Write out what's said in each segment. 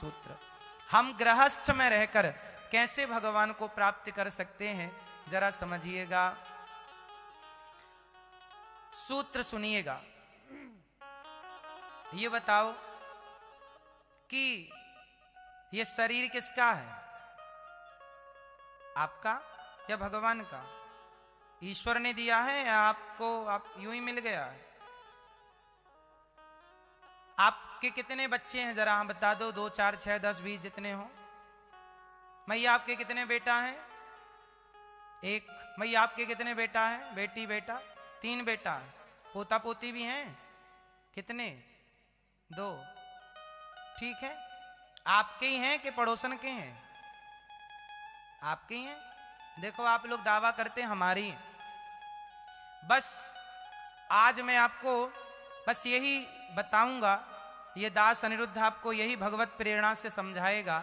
सूत्र। हम गृहस्थ में रहकर कैसे भगवान को प्राप्त कर सकते हैं, जरा समझिएगा, सूत्र सुनिएगा। ये बताओ कि ये शरीर किसका है, आपका या भगवान का? ईश्वर ने दिया है या आपको आप यूं ही मिल गया है? आपके कितने बच्चे हैं जरा हम बता दो, 2 4 6 10 20 जितने हो। मैया आपके कितने बेटा हैं? 1। मैया आपके कितने बेटा है, बेटी बेटा? 3 बेटा है। पोता पोती भी हैं कितने? 2। ठीक है, आपके ही हैं कि पड़ोसन के हैं? आपके ही हैं। देखो आप लोग दावा करते हैं हमारी। बस आज मैं आपको बस यही बताऊंगा, ये दास अनिरुद्ध आपको यही भगवत प्रेरणा से समझाएगा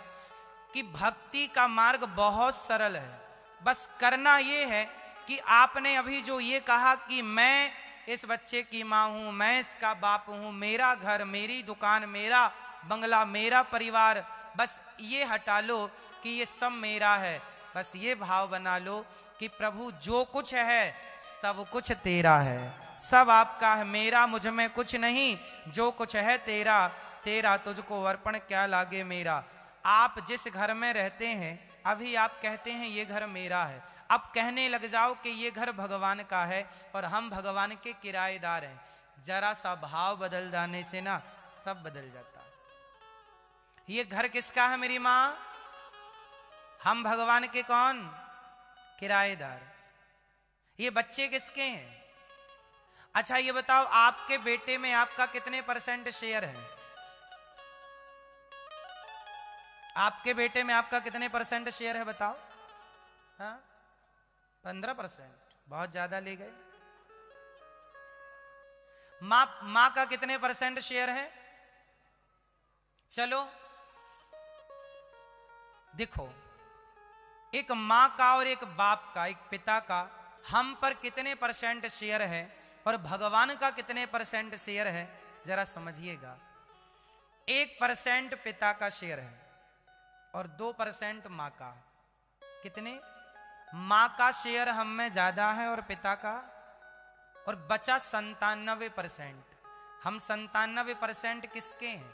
कि भक्ति का मार्ग बहुत सरल है। बस करना ये है कि आपने अभी जो ये कहा कि मैं इस बच्चे की माँ हूं, मैं इसका बाप हूं, मेरा घर, मेरी दुकान, मेरा बंगला, मेरा परिवार, बस ये हटा लो कि ये सब मेरा है। बस ये भाव बना लो कि प्रभु जो कुछ है सब कुछ तेरा है, सब आपका है, मेरा मुझ में कुछ नहीं, जो कुछ है तेरा, तेरा तुझको अर्पण क्या लागे मेरा। आप जिस घर में रहते हैं अभी आप कहते हैं ये घर मेरा है, अब कहने लग जाओ कि ये घर भगवान का है और हम भगवान के किराएदार हैं। जरा सा भाव बदल जाने से ना सब बदल जाता। ये घर किसका है मेरी माँ? हम भगवान के कौन? किराएदार। ये बच्चे किसके हैं? अच्छा ये बताओ आपके बेटे में आपका कितने % शेयर है? आपके बेटे में आपका कितने % शेयर है बताओ? हाँ 15%, बहुत ज्यादा ले गए। मां का कितने % शेयर है? चलो देखो, एक मां का और एक बाप का, एक पिता का हम पर कितने % शेयर है और भगवान का कितने % शेयर है, जरा समझिएगा। 1% पिता का शेयर है और 2% मां का। कितने? मां का शेयर हम में ज्यादा है और पिता का, और बचा 97%। हम 97% किसके हैं?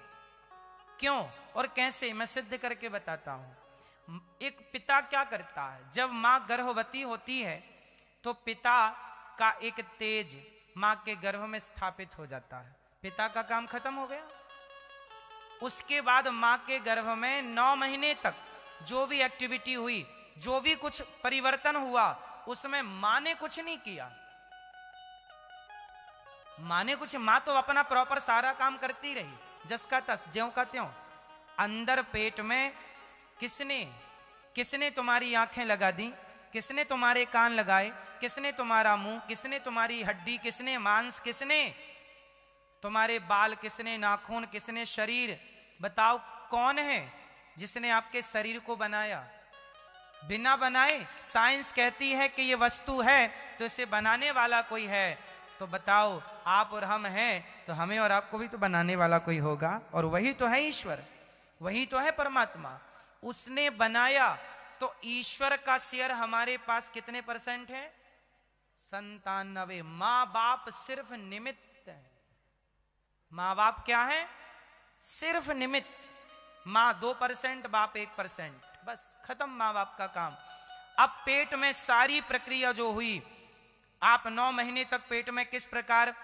क्यों और कैसे, मैं सिद्ध करके बताता हूं। एक पिता क्या करता है, जब मां गर्भवती होती है तो पिता का एक तेज मां के गर्भ में स्थापित हो जाता है, पिता का काम खत्म हो गया। उसके बाद मां के गर्भ में 9 महीने तक जो भी एक्टिविटी हुई, जो भी कुछ परिवर्तन हुआ, उसमें मां ने कुछ नहीं किया। मां तो अपना प्रॉपर सारा काम करती रही, जस का तस, ज्यों का त्यों। अंदर पेट में किसने तुम्हारी आंखें लगा दी, किसने तुम्हारे कान लगाए, किसने तुम्हारा मुंह, किसने तुम्हारी हड्डी, किसने मांस, किसने तुम्हारे बाल, किसने नाखून, किसने शरीर? बताओ कौन है जिसने आपके शरीर को बनाया? बिना बनाए साइंस कहती है कि ये वस्तु है तो इसे बनाने वाला कोई है। तो बताओ आप और हम हैं तो हमें और आपको भी तो बनाने वाला कोई होगा, और वही तो है ईश्वर, वही तो है परमात्मा। उसने बनाया तो ईश्वर का शेयर हमारे पास कितने % है? 97। मां बाप सिर्फ निमित्त है। मां बाप क्या है? सिर्फ निमित्त। मां 2%, बाप 1%, बस खत्म मां बाप का काम। अब पेट में सारी प्रक्रिया जो हुई, आप 9 महीने तक पेट में किस प्रकार,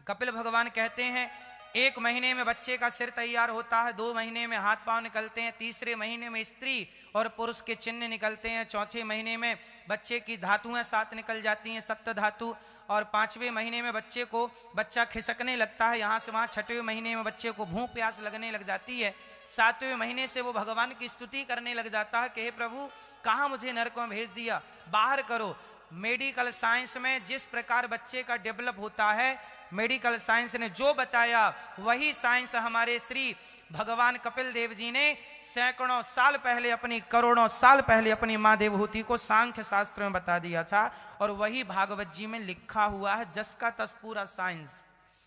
कपिल भगवान कहते हैं 1 महीने में बच्चे का सिर तैयार होता है, 2 महीने में हाथ पांव निकलते हैं, तीसरे महीने में स्त्री और पुरुष के चिन्ह निकलते हैं, चौथे महीने में बच्चे की धातुएं 7 निकल जाती हैं, सप्त धातु, और 5वें महीने में बच्चा खिसकने लगता है यहाँ से वहाँ, 6वें महीने में बच्चे को भूख प्यास लगने लग जाती है, 7वें महीने से वो भगवान की स्तुति करने लग जाता है कि हे प्रभु कहाँ मुझे नरक में भेज दिया, बाहर करो। मेडिकल साइंस में जिस प्रकार बच्चे का डेवलप होता है, मेडिकल साइंस ने जो बताया वही साइंस हमारे श्री भगवान कपिल देव जी ने सैकड़ों साल पहले, करोड़ों साल पहले अपनी मां देवहूति को सांख्य शास्त्र में बता दिया था, और वही भागवत जी में लिखा हुआ है, जस का तस पूरा साइंस,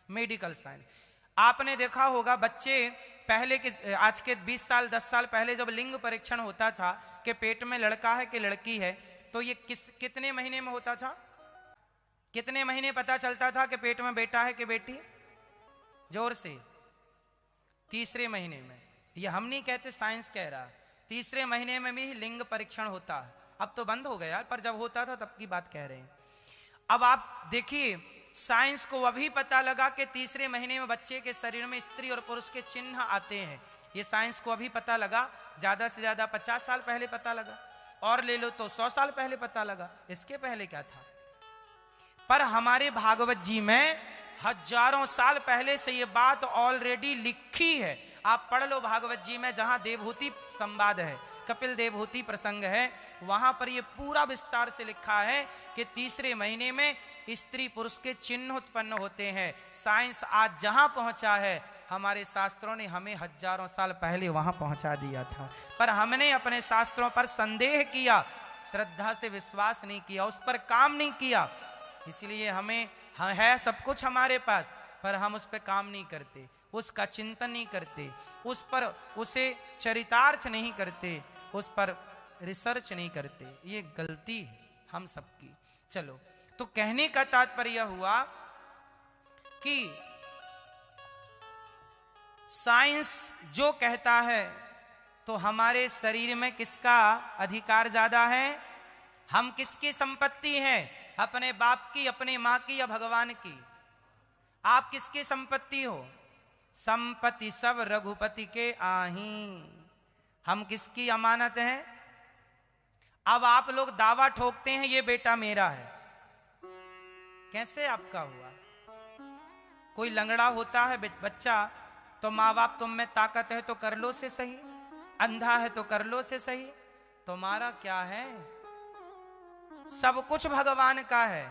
मेडिकल साइंस। आपने देखा होगा बच्चे पहले के आज के 20 साल 10 साल पहले जब लिंग परीक्षण होता था कि पेट में लड़का है कि लड़की है, तो ये कितने महीने में होता था? कितने महीने पता चलता था कि पेट में बेटा है कि बेटी? जोर से। तीसरे महीने में। ये हम नहीं कहते, साइंस कह रहा। तीसरे महीने में भी लिंग परीक्षण होता है। अब तो बंद हो गया यार, पर जब होता था तब की बात कह रहे हैं। अब आप देखिए, साइंस को अभी पता लगा कि तीसरे महीने में बच्चे के शरीर में स्त्री और पुरुष के चिन्ह आते हैं। ये साइंस को अभी पता लगा, ज्यादा से ज्यादा 50 साल पहले पता लगा, और ले लो तो 100 साल पहले पता लगा। इसके पहले क्या था? पर हमारे भागवत जी में हजारों साल पहले से ये बात ऑलरेडी लिखी है। आप पढ़ लो भागवत जी में, जहां देवहूति संवाद है, कपिल देवहूति प्रसंग है, वहां पर ये पूरा विस्तार से लिखा है कि तीसरे महीने में स्त्री पुरुष के चिन्ह उत्पन्न होते हैं। साइंस आज जहां पहुंचा है, हमारे शास्त्रों ने हमें हजारों साल पहले वहां पहुंचा दिया था, पर हमने अपने शास्त्रों पर संदेह किया, श्रद्धा से विश्वास नहीं किया, उस पर काम नहीं किया। इसलिए हमें है सब कुछ हमारे पास, पर हम उस पर काम नहीं करते, उसका चिंतन नहीं करते, उस पर उसे चरितार्थ नहीं करते, उस पर रिसर्च नहीं करते। ये गलती है हम सबकी। चलो, तो कहने का तात्पर्य हुआ कि साइंस जो कहता है, तो हमारे शरीर में किसका अधिकार ज्यादा है? हम किसकी संपत्ति हैं? अपने बाप की, अपने मां की, या भगवान की? आप किसकी संपत्ति हो? संपत्ति सब रघुपति के आही। हम किसकी अमानत हैं? अब आप लोग दावा ठोकते हैं ये बेटा मेरा है। कैसे आपका हुआ? कोई लंगड़ा होता है बच्चा, तो माँ बाप तुम में ताकत है तो कर लो से सही, अंधा है तो कर लो से सही। तुम्हारा क्या है? सब कुछ भगवान का है।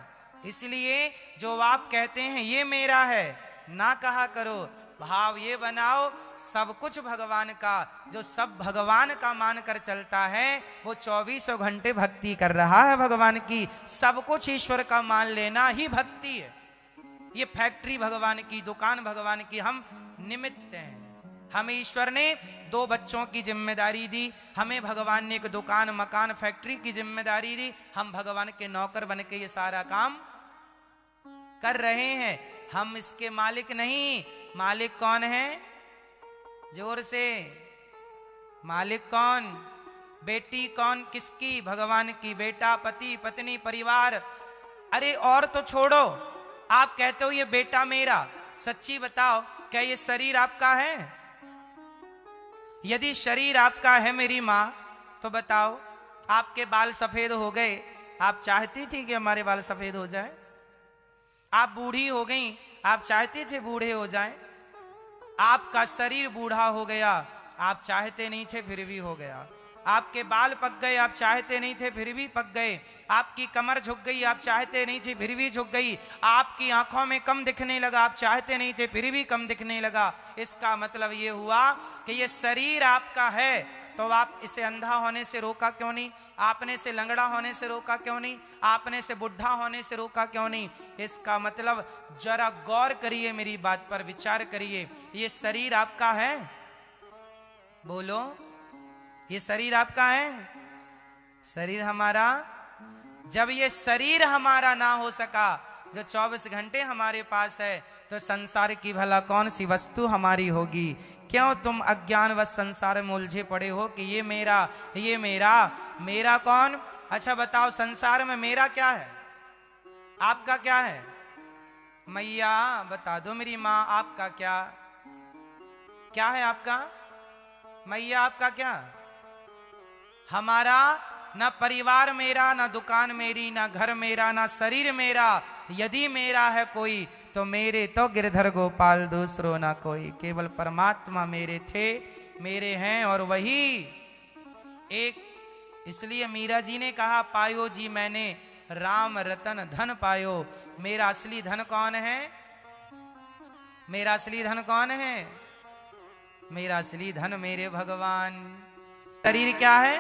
इसलिए जो आप कहते हैं ये मेरा है, ना कहा करो, भाव ये बनाओ सब कुछ भगवान का। जो सब भगवान का मानकर चलता है, वो 24 घंटे भक्ति कर रहा है भगवान की। सब कुछ ईश्वर का मान लेना ही भक्ति है। ये फैक्ट्री भगवान की, दुकान भगवान की, हम निमित्त हैं। हमें ईश्वर ने 2 बच्चों की जिम्मेदारी दी, हमें भगवान ने एक दुकान, मकान, फैक्ट्री की जिम्मेदारी दी। हम भगवान के नौकर बन के ये सारा काम कर रहे हैं। हम इसके मालिक नहीं। मालिक कौन है? जोर से, मालिक कौन? बेटी कौन? किसकी? भगवान की। बेटा, पति, पत्नी, परिवार। अरे और तो छोड़ो, आप कहते हो ये बेटा मेरा, सच्ची बताओ, क्या ये शरीर आपका है? यदि शरीर आपका है मेरी माँ, तो बताओ, आपके बाल सफेद हो गए, आप चाहती थी कि हमारे बाल सफेद हो जाए? आप बूढ़ी हो गई, आप चाहते थे बूढ़े हो जाएं? आपका शरीर बूढ़ा हो गया, आप चाहते नहीं थे फिर भी हो गया। आपके बाल पक गए, आप चाहते नहीं थे फिर भी पक गए। आपकी कमर झुक गई, आप चाहते नहीं थे फिर भी झुक गई। आपकी आंखों में कम दिखने लगा, आप चाहते नहीं थे फिर भी कम दिखने लगा। इसका मतलब ये हुआ कि ये शरीर आपका है, तो आप इसे अंधा होने से रोका क्यों नहीं? आपने इसे लंगड़ा होने से रोका क्यों नहीं? आपने इसे बुढ़ा होने से रोका क्यों नहीं? इसका मतलब जरा गौर करिए, मेरी बात पर विचार करिए। ये शरीर आपका है? बोलो, ये शरीर आपका है? शरीर हमारा? जब ये शरीर हमारा ना हो सका, जो 24 घंटे हमारे पास है, तो संसार की भला कौन सी वस्तु हमारी होगी? क्यों तुम अज्ञानवश संसार में उलझे पड़े हो कि ये मेरा, ये मेरा? मेरा कौन? अच्छा बताओ, संसार में मेरा क्या है? आपका क्या है? मैया बता दो मेरी माँ, आपका क्या क्या है? आपका मैया, आपका क्या? हमारा ना परिवार मेरा, ना दुकान मेरी, ना घर मेरा, ना शरीर मेरा। यदि मेरा है कोई, तो मेरे तो गिरधर गोपाल, दूसरो ना कोई। केवल परमात्मा मेरे थे, मेरे हैं, और वही एक। इसलिए मीरा जी ने कहा, पायो जी मैंने राम रतन धन पायो। मेरा असली धन कौन है? मेरा असली धन कौन है? मेरा असली धन मेरे भगवान। शरीर क्या है?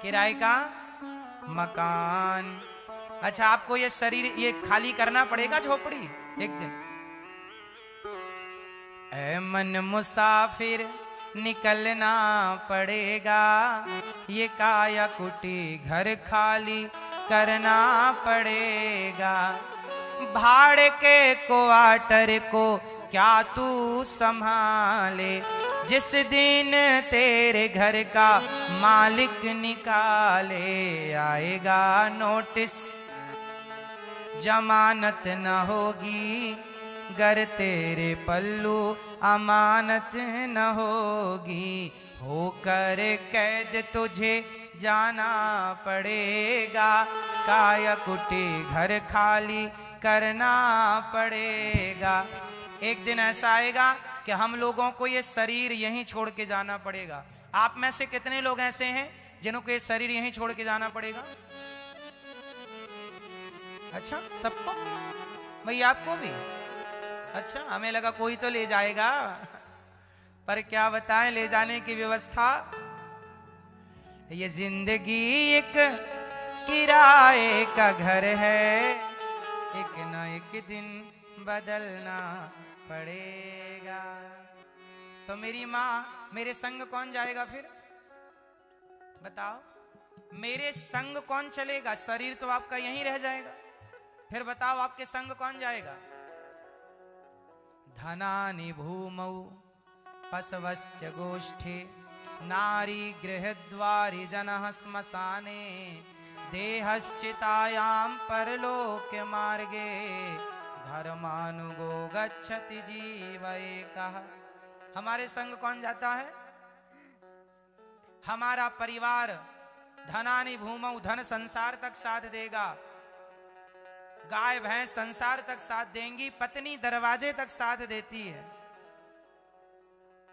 किराए का मकान। अच्छा, आपको ये शरीर ये खाली करना पड़ेगा, झोपड़ी एक दिन। ऐ मन मुसाफिर निकलना पड़ेगा, ये काया कुटी घर खाली करना पड़ेगा। भाड़े के क्वार्टर को क्या तू संभाले, जिस दिन तेरे घर का मालिक निकाले आएगा नोटिस, जमानत न होगी गर तेरे पल्लू अमानत न होगी, होकर कैद तुझे जाना पड़ेगा, काया कुटी घर खाली करना पड़ेगा। एक दिन ऐसा आएगा कि हम लोगों को ये शरीर यहीं छोड़ के जाना पड़ेगा। आप में से कितने लोग ऐसे हैं जिनको ये शरीर यहीं छोड़ के जाना पड़ेगा? अच्छा, सबको? भाई आपको भी? अच्छा, हमें लगा कोई तो ले जाएगा, पर क्या बताएं ले जाने की व्यवस्था। ये जिंदगी एक किराए का घर है, एक न एक दिन बदलना पड़ेगा। तो मेरी माँ, मेरे संग कौन जाएगा फिर? बताओ, मेरे संग कौन चलेगा? शरीर तो आपका यहीं रह जाएगा, फिर बताओ आपके संग कौन जाएगा? धनानि भूमौ पशवश्च गोष्ठे, नारी गृहद्वारि जनः श्मशाने, देहश्चितायां परलोक मार्गे, धर्मानुगो गच्छति जीव एकः। हमारे संग कौन जाता है? हमारा परिवार। धनानि भूमौ, धन संसार तक साथ देगा, गाय भैंस संसार तक साथ देंगी, पत्नी दरवाजे तक साथ देती है,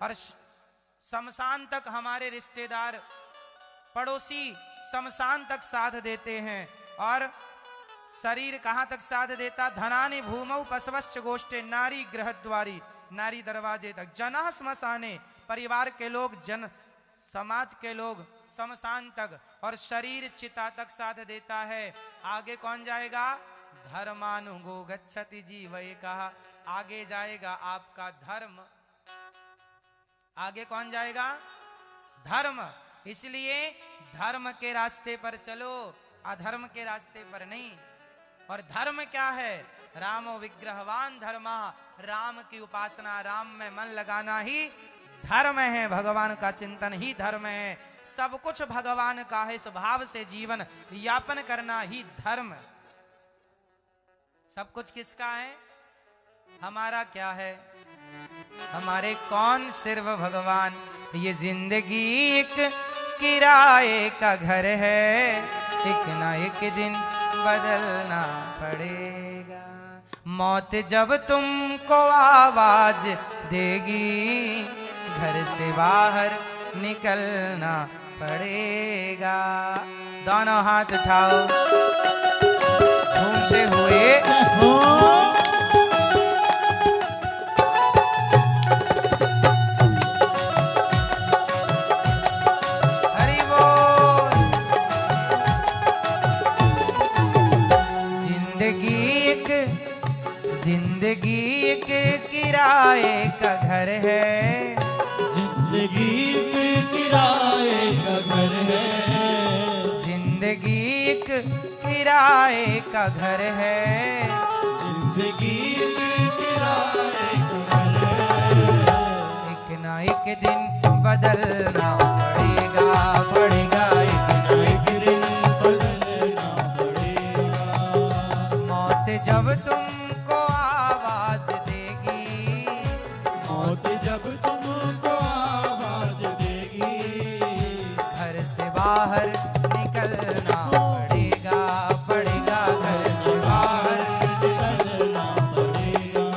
और शमशान तक हमारे रिश्तेदार पड़ोसी शमशान तक साथ देते हैं। और शरीर कहां तक साथ देता? धनानि भूमौ पशवश्च गोष्ठे, नारी गृहद्वारी, नारी दरवाजे तक, जनः श्मशाने, परिवार के लोग, जन समाज के लोग शमशान तक, और शरीर चिता तक साथ देता है। आगे कौन जाएगा? धर्मानुगो गच्छति जीव एकः। आगे जाएगा आपका धर्म। आगे कौन जाएगा? धर्म। इसलिए धर्म के रास्ते पर चलो, अधर्म के रास्ते पर नहीं। और धर्म क्या है? रामो विग्रहवान धर्मा, राम की उपासना, राम में मन लगाना ही धर्म है, भगवान का चिंतन ही धर्म है। सब कुछ भगवान का है, इस भाव से जीवन यापन करना ही धर्म। सब कुछ किसका है? हमारा क्या है? हमारे कौन? सिर्फ भगवान। ये जिंदगी एक किराए का घर है, एक ना एक दिन बदलना पड़ेगा। मौत जब तुमको आवाज देगी, घर से बाहर निकलना पड़ेगा। दोनों हाथ उठाओ झूमते हुए। हरि बोल। जिंदगी एक किराए का घर है, जिंदगी एक किराए का घर है, जिंदगी एक किराए का घर है, जिंदगी एक किराए का घर है। एक ना एक दिन बदलना पड़ेगा, पड़ेगा, एक ना एक दिन बदलना पड़ेगा। मौत जब तुमको आवाज देगी, मौत जब तुमको आवाज देगी, घर से बाहर निकलना पड़ेगा, पड़ेगा, घर से बाहर निकलना पड़ेगा।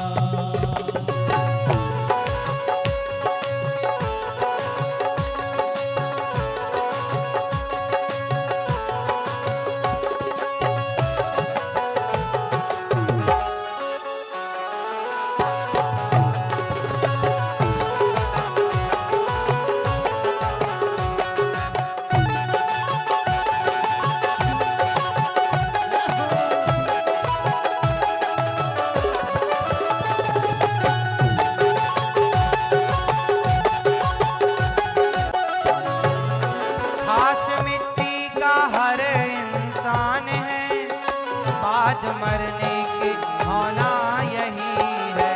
बाद मरने के होना यही है।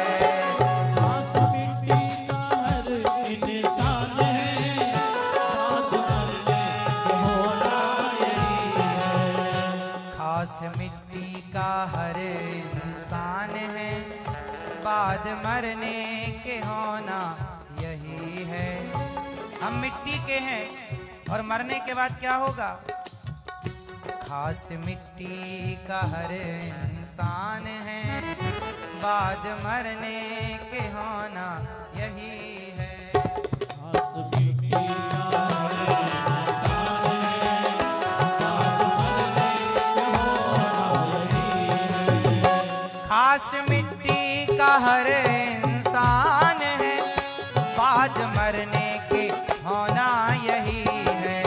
खास मिट्टी का हर इंसान है, बाद मरने के होना यही है। खास मिट्टी का हर इंसान है, बाद मरने के होना यही है। हम मिट्टी के हैं और मरने के बाद क्या होगा? खास मिट्टी का हर इंसान है, बाद मरने के होना यही है। खास मिट्टी का हर इंसान है, बाद मरने के होना यही है। खास मिट्टी का हर इंसान है, बाद मरने के होना यही है।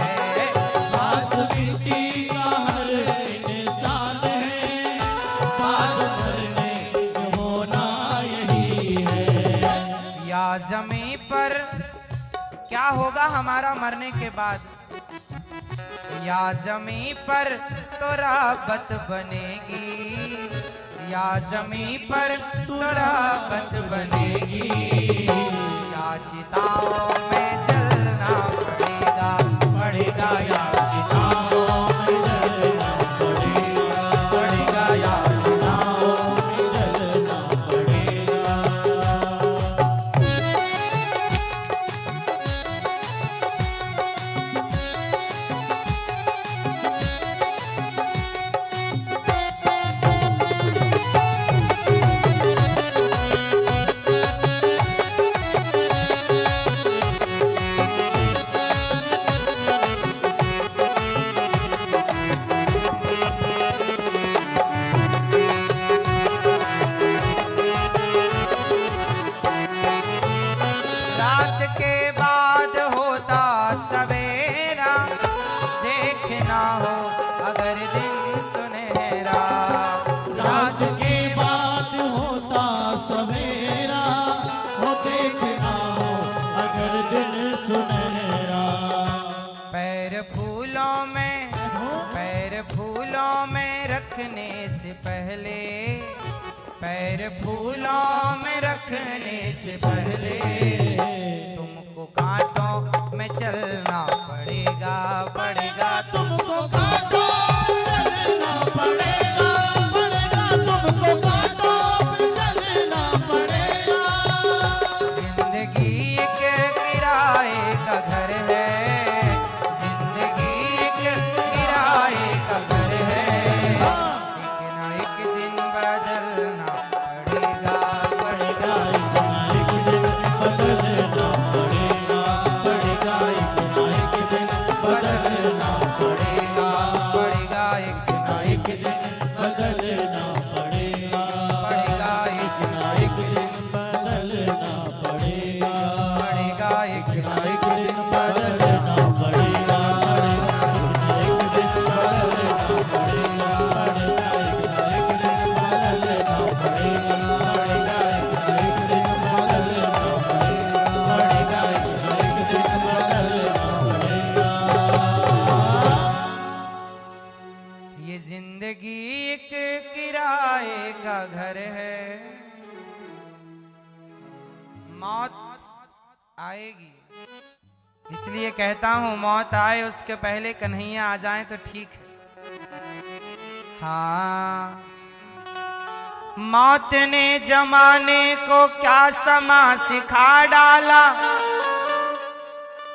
खास मिट्टी का हर इंसान है, बाद मरने के होना यही है। या जमीन पर क्या होगा हमारा मरने के बाद? या जमीन पर तो राबत बनेगी, या जमीन पर तो राबत बनेगी। या चिताओं में जलना पड़ेगा, पड़ेगा या चिताओं में जलना पड़ेगा, पड़ेगा या चिताओं में जलना पड़ेगा। रात के बाद होता सवेरा, देखना हो अगर दिन सुनहरा। रात के बाद होता सवेरा, हो देखना हो अगर दिन सुनहरा। पैर फूलों में रखने से पहले, पैर फूलों में रखने से पहले तुमको कांटों में चलना पड़ेगा, पड़ेगा तुमको कांटों पे चलना पड़ेगा, पड़ेगा तुमको कांटों पे चलना पड़ेगा। जिंदगी एक किराए का घर है, जिंदगी एक किराए का घर है। एक ना एक दिन बदलना पड़ेगा, पड़ेगा एक दिन बदलना पड़ेगा, पड़ेगा एक दिन बदलना पड़ेगा, पड़ेगा एक ना एक दिन बदलना पड़ेगा, पड़ेगा एक ना एक दिन बदलना पड़ेगा, पड़ेगा एक ना एक दिन बदलना पड़ेगा, एक दिन बदलना पड़ेगा, एक दिन बदलना पड़ेगा, एक दिन बदलना पड़ेगा, एक दिन बदलना पड़ेगा। ये जिंदगी एक किराए का घर है, मौत आएगी। इसलिए कहता हूं मौत आए उसके पहले कन्हैया आ जाए तो ठीक है। हाँ, मौत ने जमाने को क्या समा सिखा डाला,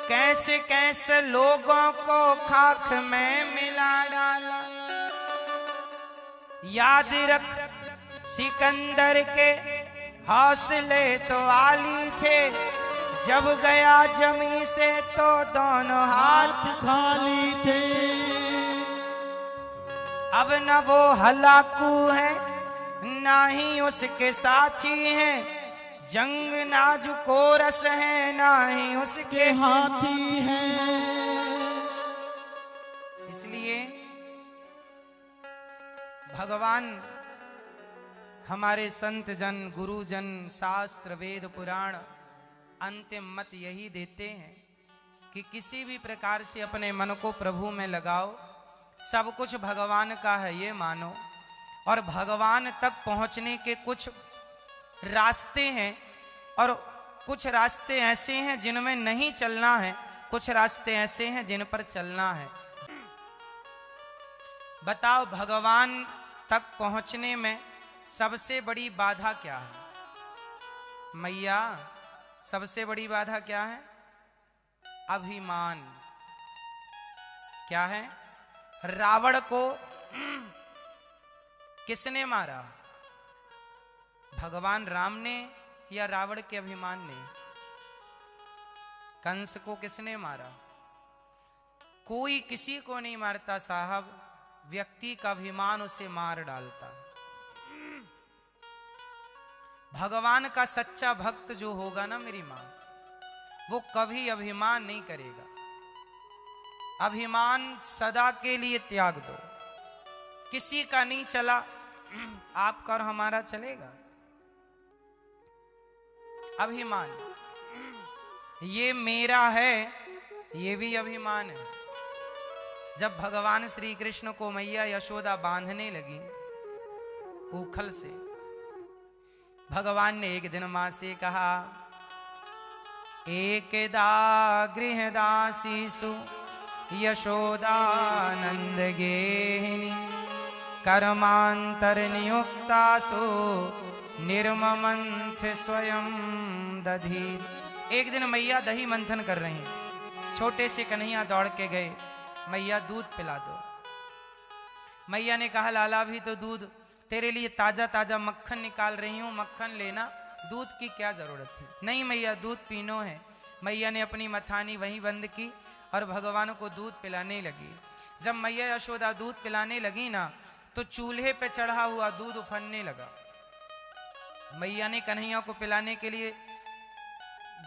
कैसे कैसे लोगों को खाक में मिला डाला। याद रख सिकंदर के हौसले तो आली थे, जब गया जमी से तो दोनों हाथ खाली थे। अब न वो हलाकू है ना ही उसके साथी हैं, जंग नाजुको रस है ना ही उसके के हाथी हैं। इसलिए भगवान हमारे संत जन गुरुजन शास्त्र वेद पुराण अंतिम मत यही देते हैं कि किसी भी प्रकार से अपने मन को प्रभु में लगाओ, सब कुछ भगवान का है ये मानो। और भगवान तक पहुंचने के कुछ रास्ते हैं और कुछ रास्ते ऐसे हैं जिनमें नहीं चलना है, कुछ रास्ते ऐसे हैं जिन पर चलना है। बताओ भगवान तक पहुंचने में सबसे बड़ी बाधा क्या है? मैया, सबसे बड़ी बाधा क्या है? अभिमान। क्या है? रावण को किसने मारा? भगवान राम ने या रावण के अभिमान ने? कंस को किसने मारा? कोई किसी को नहीं मारता साहब, व्यक्ति का अभिमान उसे मार डालता। भगवान का सच्चा भक्त जो होगा ना मेरी मां, वो कभी अभिमान नहीं करेगा। अभिमान सदा के लिए त्याग दो। किसी का नहीं चला, आपका और हमारा चलेगा। अभिमान, ये मेरा है, ये भी अभिमान है। जब भगवान श्री कृष्ण को मैया यशोदा बांधने लगी ऊखल से, भगवान ने एक दिन मां से कहा, एकदा गृहदासीसु यशोदानंद गेहिनी कर्मांतर नियुक्तासु निर्ममंथ स्वयं दधी। एक दिन मैया दही मंथन कर रही हैं। छोटे से कन्हैया दौड़ के गए, मैया दूध पिला दो। मैया ने कहा, लाला भी तो दूध, तेरे लिए ताजा ताजा मक्खन निकाल रही हूं, मक्खन लेना, दूध की क्या जरूरत थी? नहीं मैया, दूध पीनो है। मैया ने अपनी मथानी वहीं बंद की और भगवान को दूध पिलाने लगी। जब मैया यशोदा दूध पिलाने लगी ना, तो चूल्हे पे चढ़ा हुआ दूध उफनने लगा। मैया ने कन्हैया को पिलाने के लिए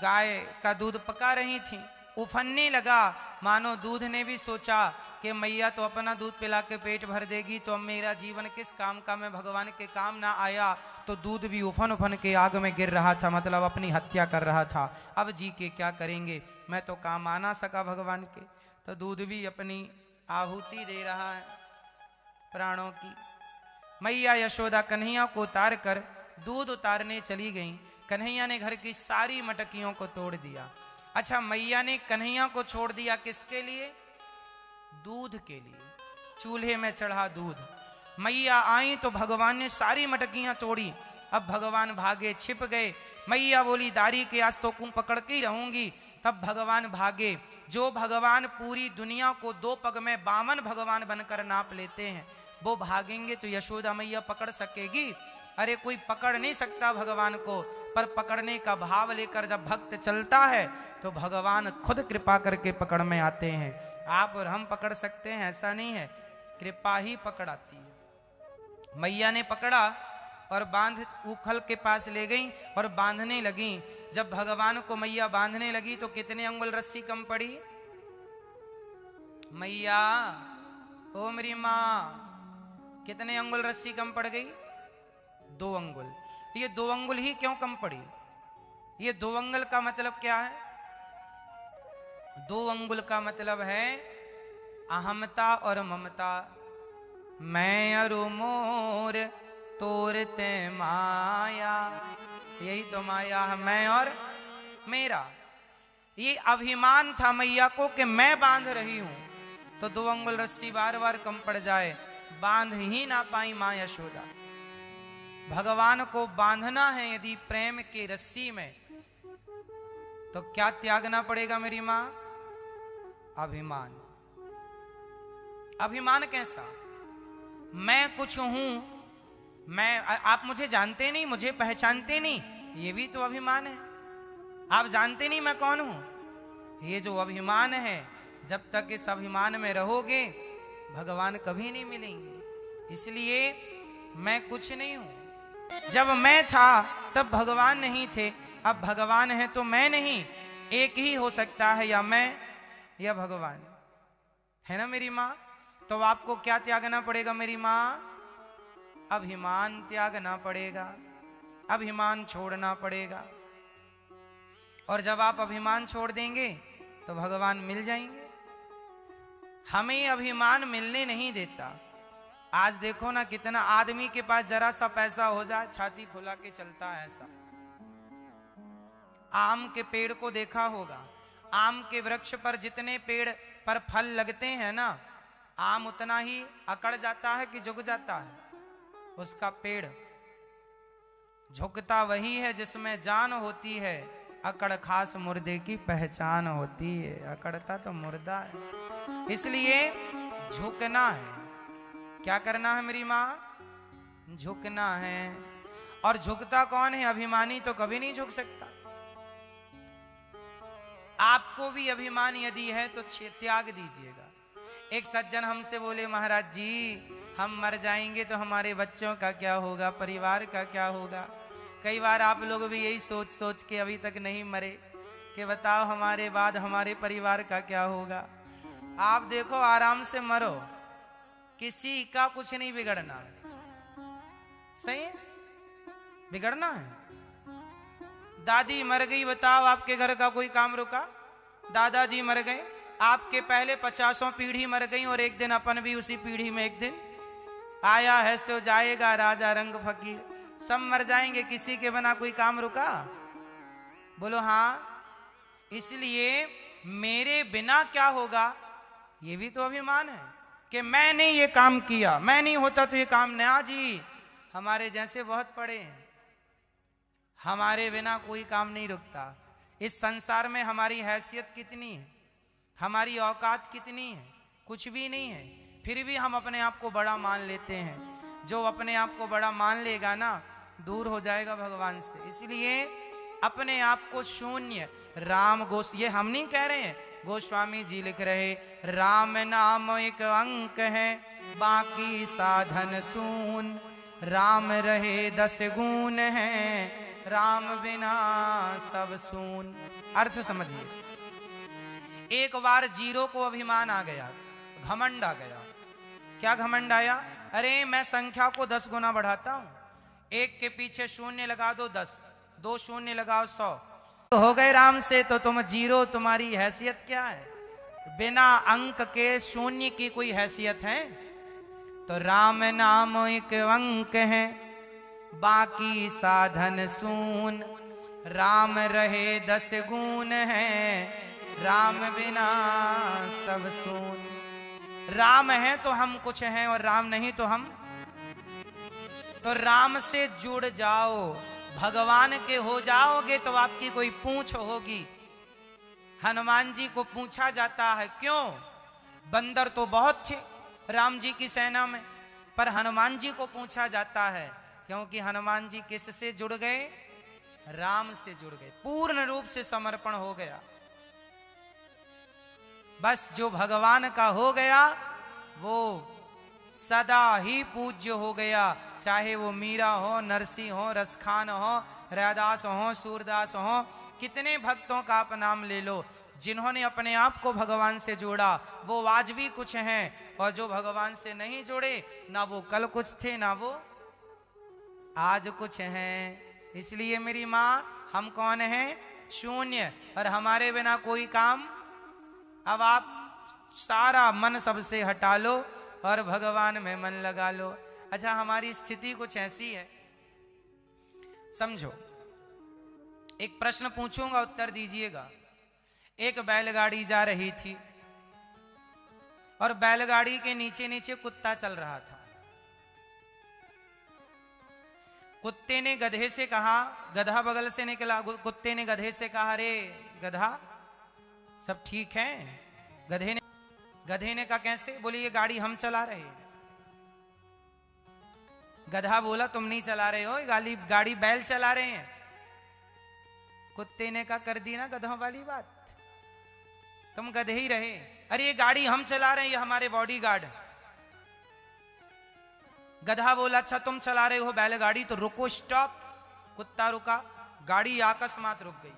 गाय का दूध पका रही थी, उफनने लगा। मानो दूध ने भी सोचा कि मैया तो अपना दूध पिला के पेट भर देगी, तो अब मेरा जीवन किस काम का, मैं भगवान के काम ना आया। तो दूध भी उफन उफन के आग में गिर रहा था, मतलब अपनी हत्या कर रहा था। अब जी के क्या करेंगे, मैं तो काम आ ना सका भगवान के, तो दूध भी अपनी आहुति दे रहा है प्राणों की। मैया यशोदा कन्हैया को उतार कर दूध उतारने चली गई। कन्हैया ने घर की सारी मटकियों को तोड़ दिया। अच्छा, मैया ने कन्हैया को छोड़ दिया किसके लिए? दूध के लिए। चूल्हे में चढ़ा दूध। मैया आई तो भगवान ने सारी मटकियां तोड़ी। अब भगवान भागे, छिप गए। मैया बोली, दारी के आज तो कुं पकड़ के ही रहूंगी। तब भगवान भागे। जो भगवान पूरी दुनिया को दो पग में बामन भगवान बनकर नाप लेते हैं, वो भागेंगे तो यशोदा मैया पकड़ सकेगी? अरे कोई पकड़ नहीं सकता भगवान को, पर पकड़ने का भाव लेकर जब भक्त चलता है तो भगवान खुद कृपा करके पकड़ में आते हैं। आप और हम पकड़ सकते हैं ऐसा नहीं है, कृपा ही पकड़ आती है। मैया ने पकड़ा और बांध उखल के पास ले गई और बांधने लगी। जब भगवान को मैया बांधने लगी तो कितने अंगुल रस्सी कम पड़ी? मैया, ओ मेरी मां, कितने अंगुल रस्सी कम पड़ गई? 2 अंगुल। ये 2 अंगुल ही क्यों कम पड़ी? ये 2 अंगुल का मतलब क्या है? 2 अंगुल का मतलब है अहमता और ममता। मैं अरु मोर तोरते माया, यही तो माया है, मैं और मेरा। ये अभिमान था मैया को कि मैं बांध रही हूं, तो 2 अंगुल रस्सी बार बार कम पड़ जाए, बांध ही ना पाई मां यशोदा। भगवान को बांधना है यदि प्रेम की रस्सी में, तो क्या त्यागना पड़ेगा मेरी मां? अभिमान। अभिमान कैसा? मैं कुछ हूं, मैं, आप मुझे जानते नहीं, मुझे पहचानते नहीं, ये भी तो अभिमान है। आप जानते नहीं मैं कौन हूं, ये जो अभिमान है, जब तक इस अभिमान में रहोगे भगवान कभी नहीं मिलेंगे। इसलिए मैं कुछ नहीं हूं। जब मैं था तब भगवान नहीं थे, अब भगवान है तो मैं नहीं। एक ही हो सकता है, या मैं या भगवान, है ना मेरी मां? तो आपको क्या त्यागना पड़ेगा मेरी मां? अभिमान त्यागना पड़ेगा, अभिमान छोड़ना पड़ेगा। और जब आप अभिमान छोड़ देंगे तो भगवान मिल जाएंगे। हमें अभिमान मिलने नहीं देता। आज देखो ना कितना आदमी के पास जरा सा पैसा हो जाए छाती फुला के चलता है ऐसा। आम के पेड़ को देखा होगा, आम के वृक्ष पर जितने पेड़ पर फल लगते हैं ना, आम उतना ही अकड़ जाता है कि झुक जाता है। उसका पेड़ झुकता वही है जिसमें जान होती है, अकड़ खास मुर्दे की पहचान होती है। अकड़ता तो मुर्दा है, इसलिए झुकना है। क्या करना है मेरी माँ? झुकना है। और झुकता कौन है? अभिमानी तो कभी नहीं झुक सकता। आपको भी अभिमान यदि है तो त्याग दीजिएगा। एक सज्जन हमसे बोले, महाराज जी हम मर जाएंगे तो हमारे बच्चों का क्या होगा, परिवार का क्या होगा? कई बार आप लोग भी यही सोच सोच के अभी तक नहीं मरे कि बताओ हमारे बाद हमारे परिवार का क्या होगा। आप देखो आराम से मरो, किसी का कुछ नहीं बिगड़ना है। सही है? बिगड़ना है। दादी मर गई, बताओ आपके घर का कोई काम रुका? दादाजी मर गए, आपके पहले 50 पीढ़ी मर गई और एक दिन अपन भी उसी पीढ़ी में एक दिन आया है, सो जाएगा राजा रंग फकीर। सब मर जाएंगे, किसी के बिना कोई काम रुका? बोलो हाँ। इसलिए मेरे बिना क्या होगा, ये भी तो अभिमान है कि मैंने ये काम किया, मैं नहीं होता तो ये काम नहीं। जी हमारे जैसे बहुत पड़े हैं, हमारे बिना कोई काम नहीं रुकता। इस संसार में हमारी हैसियत कितनी है, हमारी औकात कितनी है? कुछ भी नहीं है, फिर भी हम अपने आप को बड़ा मान लेते हैं। जो अपने आप को बड़ा मान लेगा ना, दूर हो जाएगा भगवान से। इसलिए अपने आप को शून्य, राम ये हम नहीं कह रहे हैं, गोस्वामी जी लिख रहे, राम नाम एक अंक है बाकी साधन शून, राम रहे 10 गुण है राम बिना सब सून। अर्थ समझिए। एक बार जीरो को अभिमान आ गया, घमंड आ गया। क्या घमंड आया? अरे मैं संख्या को 10 गुना बढ़ाता हूं, एक के पीछे शून्य लगा दो 10, 2 शून्य लगाओ 100, हो गए राम से। तो तुम जीरो, तुम्हारी हैसियत क्या है? बिना अंक के शून्य की कोई हैसियत है? तो राम नाम एक अंक है बाकी साधन सून, राम रहे 10 गुण है राम बिना सब सून। राम है तो हम कुछ हैं और राम नहीं तो हम। तो राम से जुड़ जाओ, भगवान के हो जाओगे तो आपकी कोई पूंछ होगी। हनुमान जी को पूछा जाता है क्यों? बंदर तो बहुत थे राम जी की सेना में, पर हनुमान जी को पूछा जाता है क्योंकि हनुमान जी किससे जुड़ गए? राम से जुड़ गए, पूर्ण रूप से समर्पण हो गया। बस जो भगवान का हो गया वो सदा ही पूज्य हो गया, चाहे वो मीरा हो, नरसिंह हो, रसखान हो, रैदास हो, सूरदास हो, कितने भक्तों का आप नाम ले लो, जिन्होंने अपने आप को भगवान से जोड़ा वो आज भी कुछ हैं, और जो भगवान से नहीं जुड़े, ना वो कल कुछ थे ना वो आज कुछ हैं। इसलिए मेरी माँ, हम कौन हैं? शून्य, और हमारे बिना कोई काम। अब आप सारा मन सबसे हटा लो और भगवान में मन लगा लो। अच्छा, हमारी स्थिति कुछ ऐसी है, समझो। एक प्रश्न पूछूंगा, उत्तर दीजिएगा। एक बैलगाड़ी जा रही थी और बैलगाड़ी के नीचे नीचे कुत्ता चल रहा था। कुत्ते ने गधे से कहा, गधा बगल से निकला, कुत्ते ने गधे से कहा, अरे गधा सब ठीक है? गधे ने कहा कैसे? बोली ये गाड़ी हम चला रहे हैं। गधा बोला तुम नहीं चला रहे हो, गाड़ी बैल चला रहे हैं। कुत्ते ने कहा कर दी ना गधों वाली बात, तुम गधे ही रहे। अरे ये गाड़ी हम चला रहे हैं, ये हमारे बॉडीगार्ड। गधा बोला अच्छा तुम चला रहे हो बैलगाड़ी तो रुको, स्टॉप। कुत्ता रुका, गाड़ी अकस्मात रुक गई।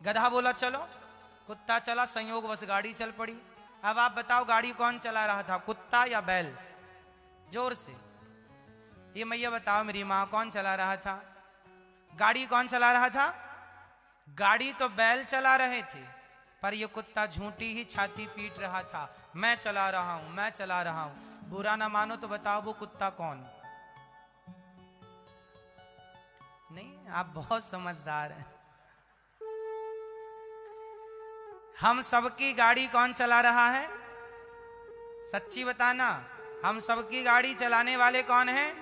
गधा बोला चलो, कुत्ता चला, संयोगवश गाड़ी चल पड़ी। अब आप बताओ गाड़ी कौन चला रहा था, कुत्ता या बैल? जोर से ये मैया बताओ मेरी माँ, कौन चला रहा था? गाड़ी कौन चला रहा था? गाड़ी तो बैल चला रहे थे, पर ये कुत्ता झूठी ही छाती पीट रहा था, मैं चला रहा हूं, मैं चला रहा हूं। बुरा ना मानो तो बताओ वो कुत्ता कौन? नहीं, आप बहुत समझदार हैं। हम सबकी गाड़ी कौन चला रहा है? सच्ची बताना, हम सबकी गाड़ी चलाने वाले कौन हैं?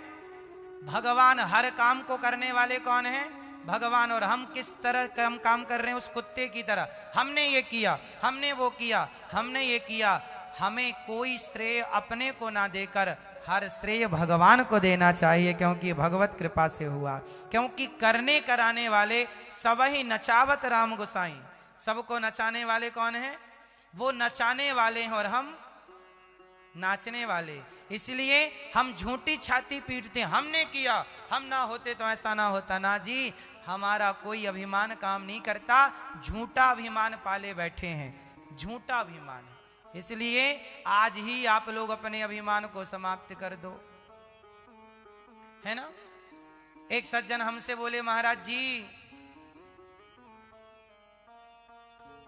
भगवान। हर काम को करने वाले कौन हैं? भगवान। और हम किस तरह काम कर रहे हैं? उस कुत्ते की तरह। हमने ये किया, हमने वो किया, हमने ये किया। हमें कोई श्रेय अपने को ना देकर हर श्रेय भगवान को देना चाहिए, क्योंकि भगवत कृपा से हुआ। क्योंकि करने कराने वाले सब ही नचावत राम गोसाई। सबको नचाने वाले कौन हैं? वो नचाने वाले हैं और हम नाचने वाले। इसलिए हम झूठी छाती पीटते, हमने किया, हम ना होते तो ऐसा ना होता। ना जी, हमारा कोई अभिमान काम नहीं करता। झूठा अभिमान पाले बैठे हैं, झूठा अभिमान। इसलिए आज ही आप लोग अपने अभिमान को समाप्त कर दो, है ना। एक सज्जन हमसे बोले, महाराज जी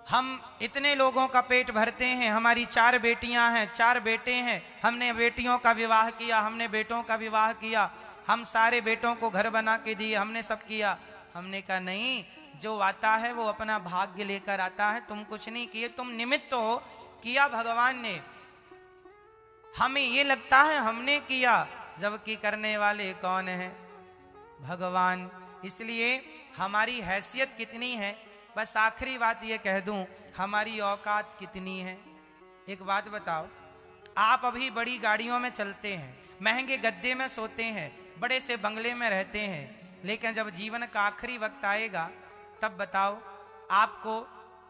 हम इतने लोगों का पेट भरते हैं, हमारी 4 बेटियां हैं, 4 बेटे हैं, हमने बेटियों का विवाह किया, हमने बेटों का विवाह किया, हम सारे बेटों को घर बना के दिए, हमने सब किया। हमने कहा नहीं, जो आता है वो अपना भाग्य लेकर आता है, तुम कुछ नहीं किए, तुम निमित्त हो, किया भगवान ने। हमें ये लगता है हमने किया, जबकि करने वाले कौन है? भगवान। इसलिए हमारी हैसियत कितनी है, बस आखिरी बात ये कह दूं, हमारी औकात कितनी है। एक बात बताओ, आप अभी बड़ी गाड़ियों में चलते हैं, महंगे गद्दे में सोते हैं, बड़े से बंगले में रहते हैं, लेकिन जब जीवन का आखिरी वक्त आएगा तब बताओ, आपको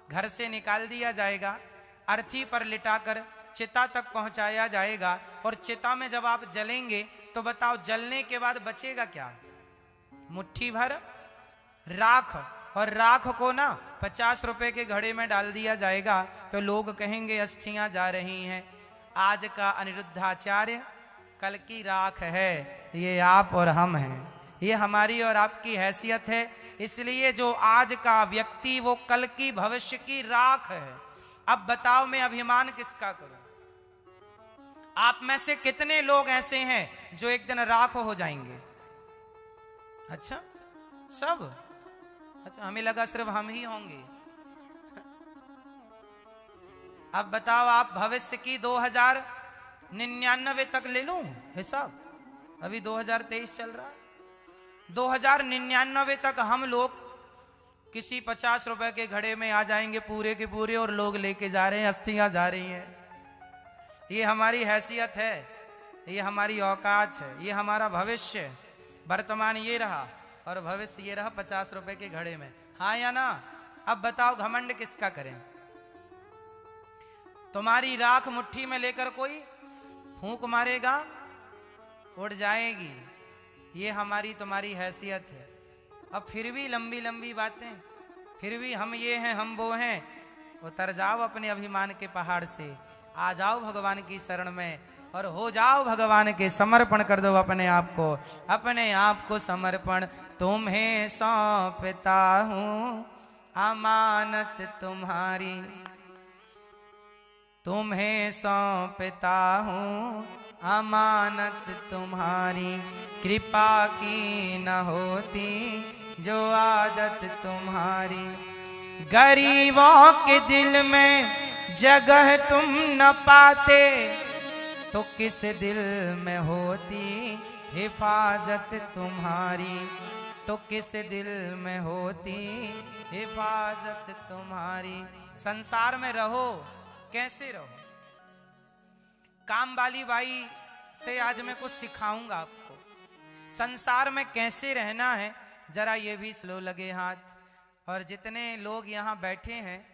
घर से निकाल दिया जाएगा, अर्थी पर लिटाकर चिता तक पहुंचाया जाएगा, और चिता में जब आप जलेंगे तो बताओ जलने के बाद बचेगा क्या? मुट्ठी भर राख। और राख को ना 50 रुपए के घड़े में डाल दिया जाएगा तो लोग कहेंगे अस्थियां जा रही हैं। आज का अनिरुद्धाचार्य कल की राख है, ये आप और हम हैं, ये हमारी और आपकी हैसियत है। इसलिए जो आज का व्यक्ति वो कल की भविष्य की राख है। अब बताओ मैं अभिमान किसका करूं? आप में से कितने लोग ऐसे हैं जो एक दिन राख हो जाएंगे? अच्छा, सब? अच्छा, हमें लगा सिर्फ हम ही होंगे। अब बताओ, आप भविष्य की 2099 तक ले लूं हिसाब, अभी 2023 चल रहा है, 2099 तक हम लोग किसी 50 रुपए के घड़े में आ जाएंगे पूरे के पूरे, और लोग लेके जा रहे हैं, अस्थियां जा रही हैं। ये हमारी हैसियत है, ये हमारी औकात है, ये हमारा भविष्य। वर्तमान ये रहा और भविष्य ये रहा 50 रुपए के घड़े में, हाँ या ना? अब बताओ घमंड किसका करें? तुम्हारी राख मुट्ठी में लेकर कोई फूंक मारेगा, उड़ जाएगी। ये हमारी तुम्हारी हैसियत है। अब फिर भी लंबी लंबी बातें, फिर भी हम ये हैं, हम वो हैं। उतर जाओ अपने अभिमान के पहाड़ से, आ जाओ भगवान की शरण में और हो जाओ भगवान के, समर्पण कर दो अपने आप को समर्पण। तुम्हें सौंपता हूँ अमानत तुम्हारी, तुम्हें सौंपता हूँ अमानत तुम्हारी, कृपा की न होती जो आदत तुम्हारी। गरीबों के दिल में जगह तुम न पाते, तो किस दिल में होती हिफाजत तुम्हारी, तो किस दिल में होती हिफाजत तुम्हारी। संसार में रहो, कैसे रहो? काम वाली बाई से आज मैं कुछ सिखाऊंगा आपको, संसार में कैसे रहना है। जरा ये भी स्लो लगे हाथ। और जितने लोग यहाँ बैठे हैं,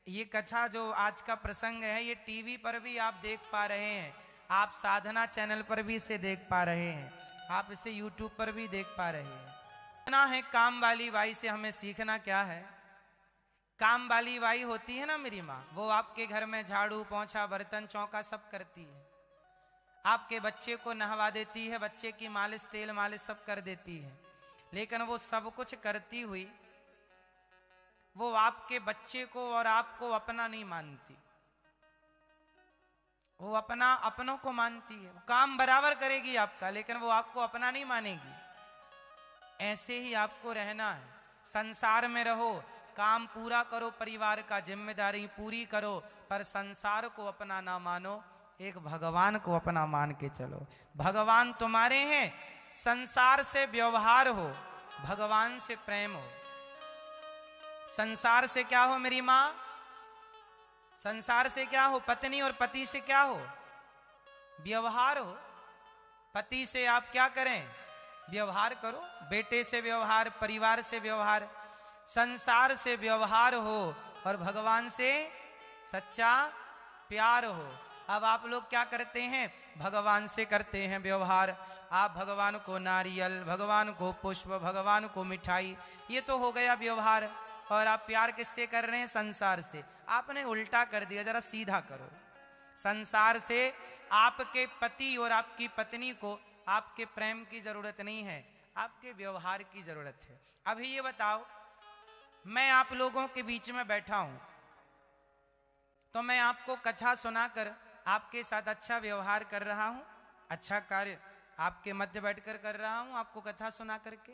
ये कथा जो आज का प्रसंग है, ये टीवी पर भी आप देख पा रहे हैं, आप साधना चैनल पर भी इसे देख पा रहे हैं, आप इसे यूट्यूब पर भी देख पा रहे हैं। ना है काम वाली बाई से हमें सीखना क्या है? काम वाली बाई होती है ना मेरी माँ, वो आपके घर में झाड़ू पोंछा बर्तन चौका सब करती है, आपके बच्चे को नहवा देती है, बच्चे की मालिश तेल मालिश सब कर देती है। लेकिन वो सब कुछ करती हुई वो आपके बच्चे को और आपको अपना नहीं मानती, वो अपना अपनों को मानती है, काम बराबर करेगी आपका, लेकिन वो आपको अपना नहीं मानेगी। ऐसे ही आपको रहना है। संसार में रहो, काम पूरा करो, परिवार का जिम्मेदारी पूरी करो, पर संसार को अपना ना मानो, एक भगवान को अपना मान के चलो। भगवान तुम्हारे हैं, संसार से व्यवहार हो, भगवान से प्रेम हो। संसार से क्या हो मेरी मां? संसार से क्या हो? पत्नी और पति से क्या हो? व्यवहार हो। पति से आप क्या करें? व्यवहार करो। बेटे से व्यवहार, परिवार से व्यवहार, संसार से व्यवहार हो और भगवान से सच्चा प्यार हो। अब आप लोग क्या करते हैं? भगवान से करते हैं व्यवहार। आप भगवान को नारियल, भगवान को पुष्प, भगवान को मिठाई, ये तो हो गया व्यवहार। और आप प्यार किससे कर रहे हैं? संसार से। आपने उल्टा कर दिया, जरा सीधा करो। संसार से आपके पति और आपकी पत्नी को आपके प्रेम की जरूरत नहीं है, आपके व्यवहार की जरूरत है। अभी ये बताओ, मैं आप लोगों के बीच में बैठा हूं, तो मैं आपको कथा सुनाकर आपके साथ अच्छा व्यवहार कर रहा हूं, अच्छा कार्य आपके मध्य बैठकर कर रहा हूं, आपको कथा सुना करके,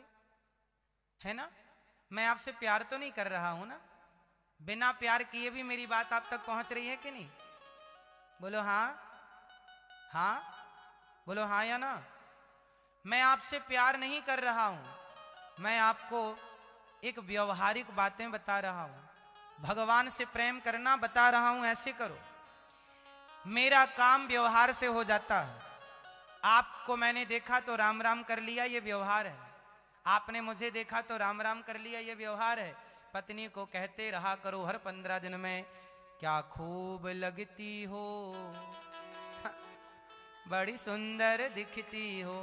है ना? मैं आपसे प्यार तो नहीं कर रहा हूं ना? बिना प्यार किए भी मेरी बात आप तक पहुंच रही है कि नहीं? बोलो हाँ, हाँ बोलो हाँ या ना। मैं आपसे प्यार नहीं कर रहा हूं, मैं आपको एक व्यवहारिक बातें बता रहा हूं। भगवान से प्रेम करना बता रहा हूं, ऐसे करो। मेरा काम व्यवहार से हो जाता है। आपको मैंने देखा तो राम राम कर लिया, ये व्यवहार है। आपने मुझे देखा तो राम राम कर लिया, ये व्यवहार है। पत्नी को कहते रहा करो हर 15 दिन में, क्या खूब लगती हो, बड़ी सुंदर दिखती हो।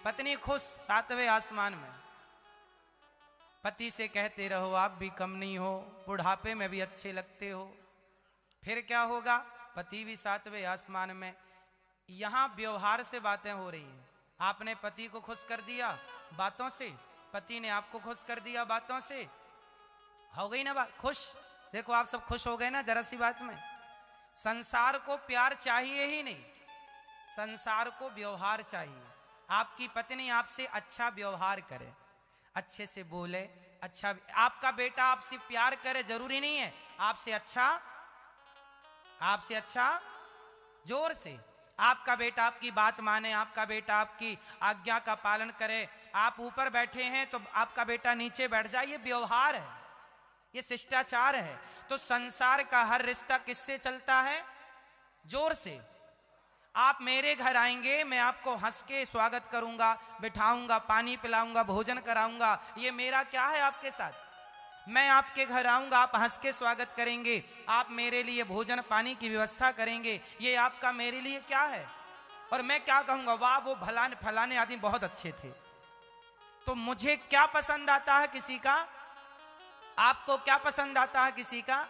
पत्नी खुश, 7वें आसमान में। पति से कहते रहो आप भी कम नहीं हो, बुढ़ापे में भी अच्छे लगते हो। फिर क्या होगा? पति भी 7वें आसमान में। यहां व्यवहार से बातें हो रही हैं। आपने पति को खुश कर दिया बातों से, पति ने आपको खुश कर दिया बातों से, हो गई ना बात खुश? देखो आप सब खुश हो गए ना जरा सी बात में। संसार को प्यार चाहिए ही नहीं, संसार को व्यवहार चाहिए। आपकी पत्नी आपसे अच्छा व्यवहार करे, अच्छे से बोले, अच्छा। आपका बेटा आपसे प्यार करे, जरूरी नहीं है आपसे अच्छा जोर से। आपका बेटा आपकी बात माने, आपका बेटा आपकी आज्ञा का पालन करे। आप ऊपर बैठे हैं तो आपका बेटा नीचे बैठ जाए, ये व्यवहार है, ये शिष्टाचार है। तो संसार का हर रिश्ता किससे चलता है? जोर से। आप मेरे घर आएंगे, मैं आपको हंस के स्वागत करूंगा, बिठाऊंगा, पानी पिलाऊंगा, भोजन कराऊंगा, ये मेरा क्या है आपके साथ? मैं आपके घर आऊंगा, आप हंस के स्वागत करेंगे, आप मेरे लिए भोजन पानी की व्यवस्था करेंगे, ये आपका मेरे लिए क्या है? और मैं क्या कहूंगा? वाह वो फलाने आदमी बहुत अच्छे थे। तो मुझे क्या पसंद आता है किसी का? आपको क्या पसंद आता है किसी का?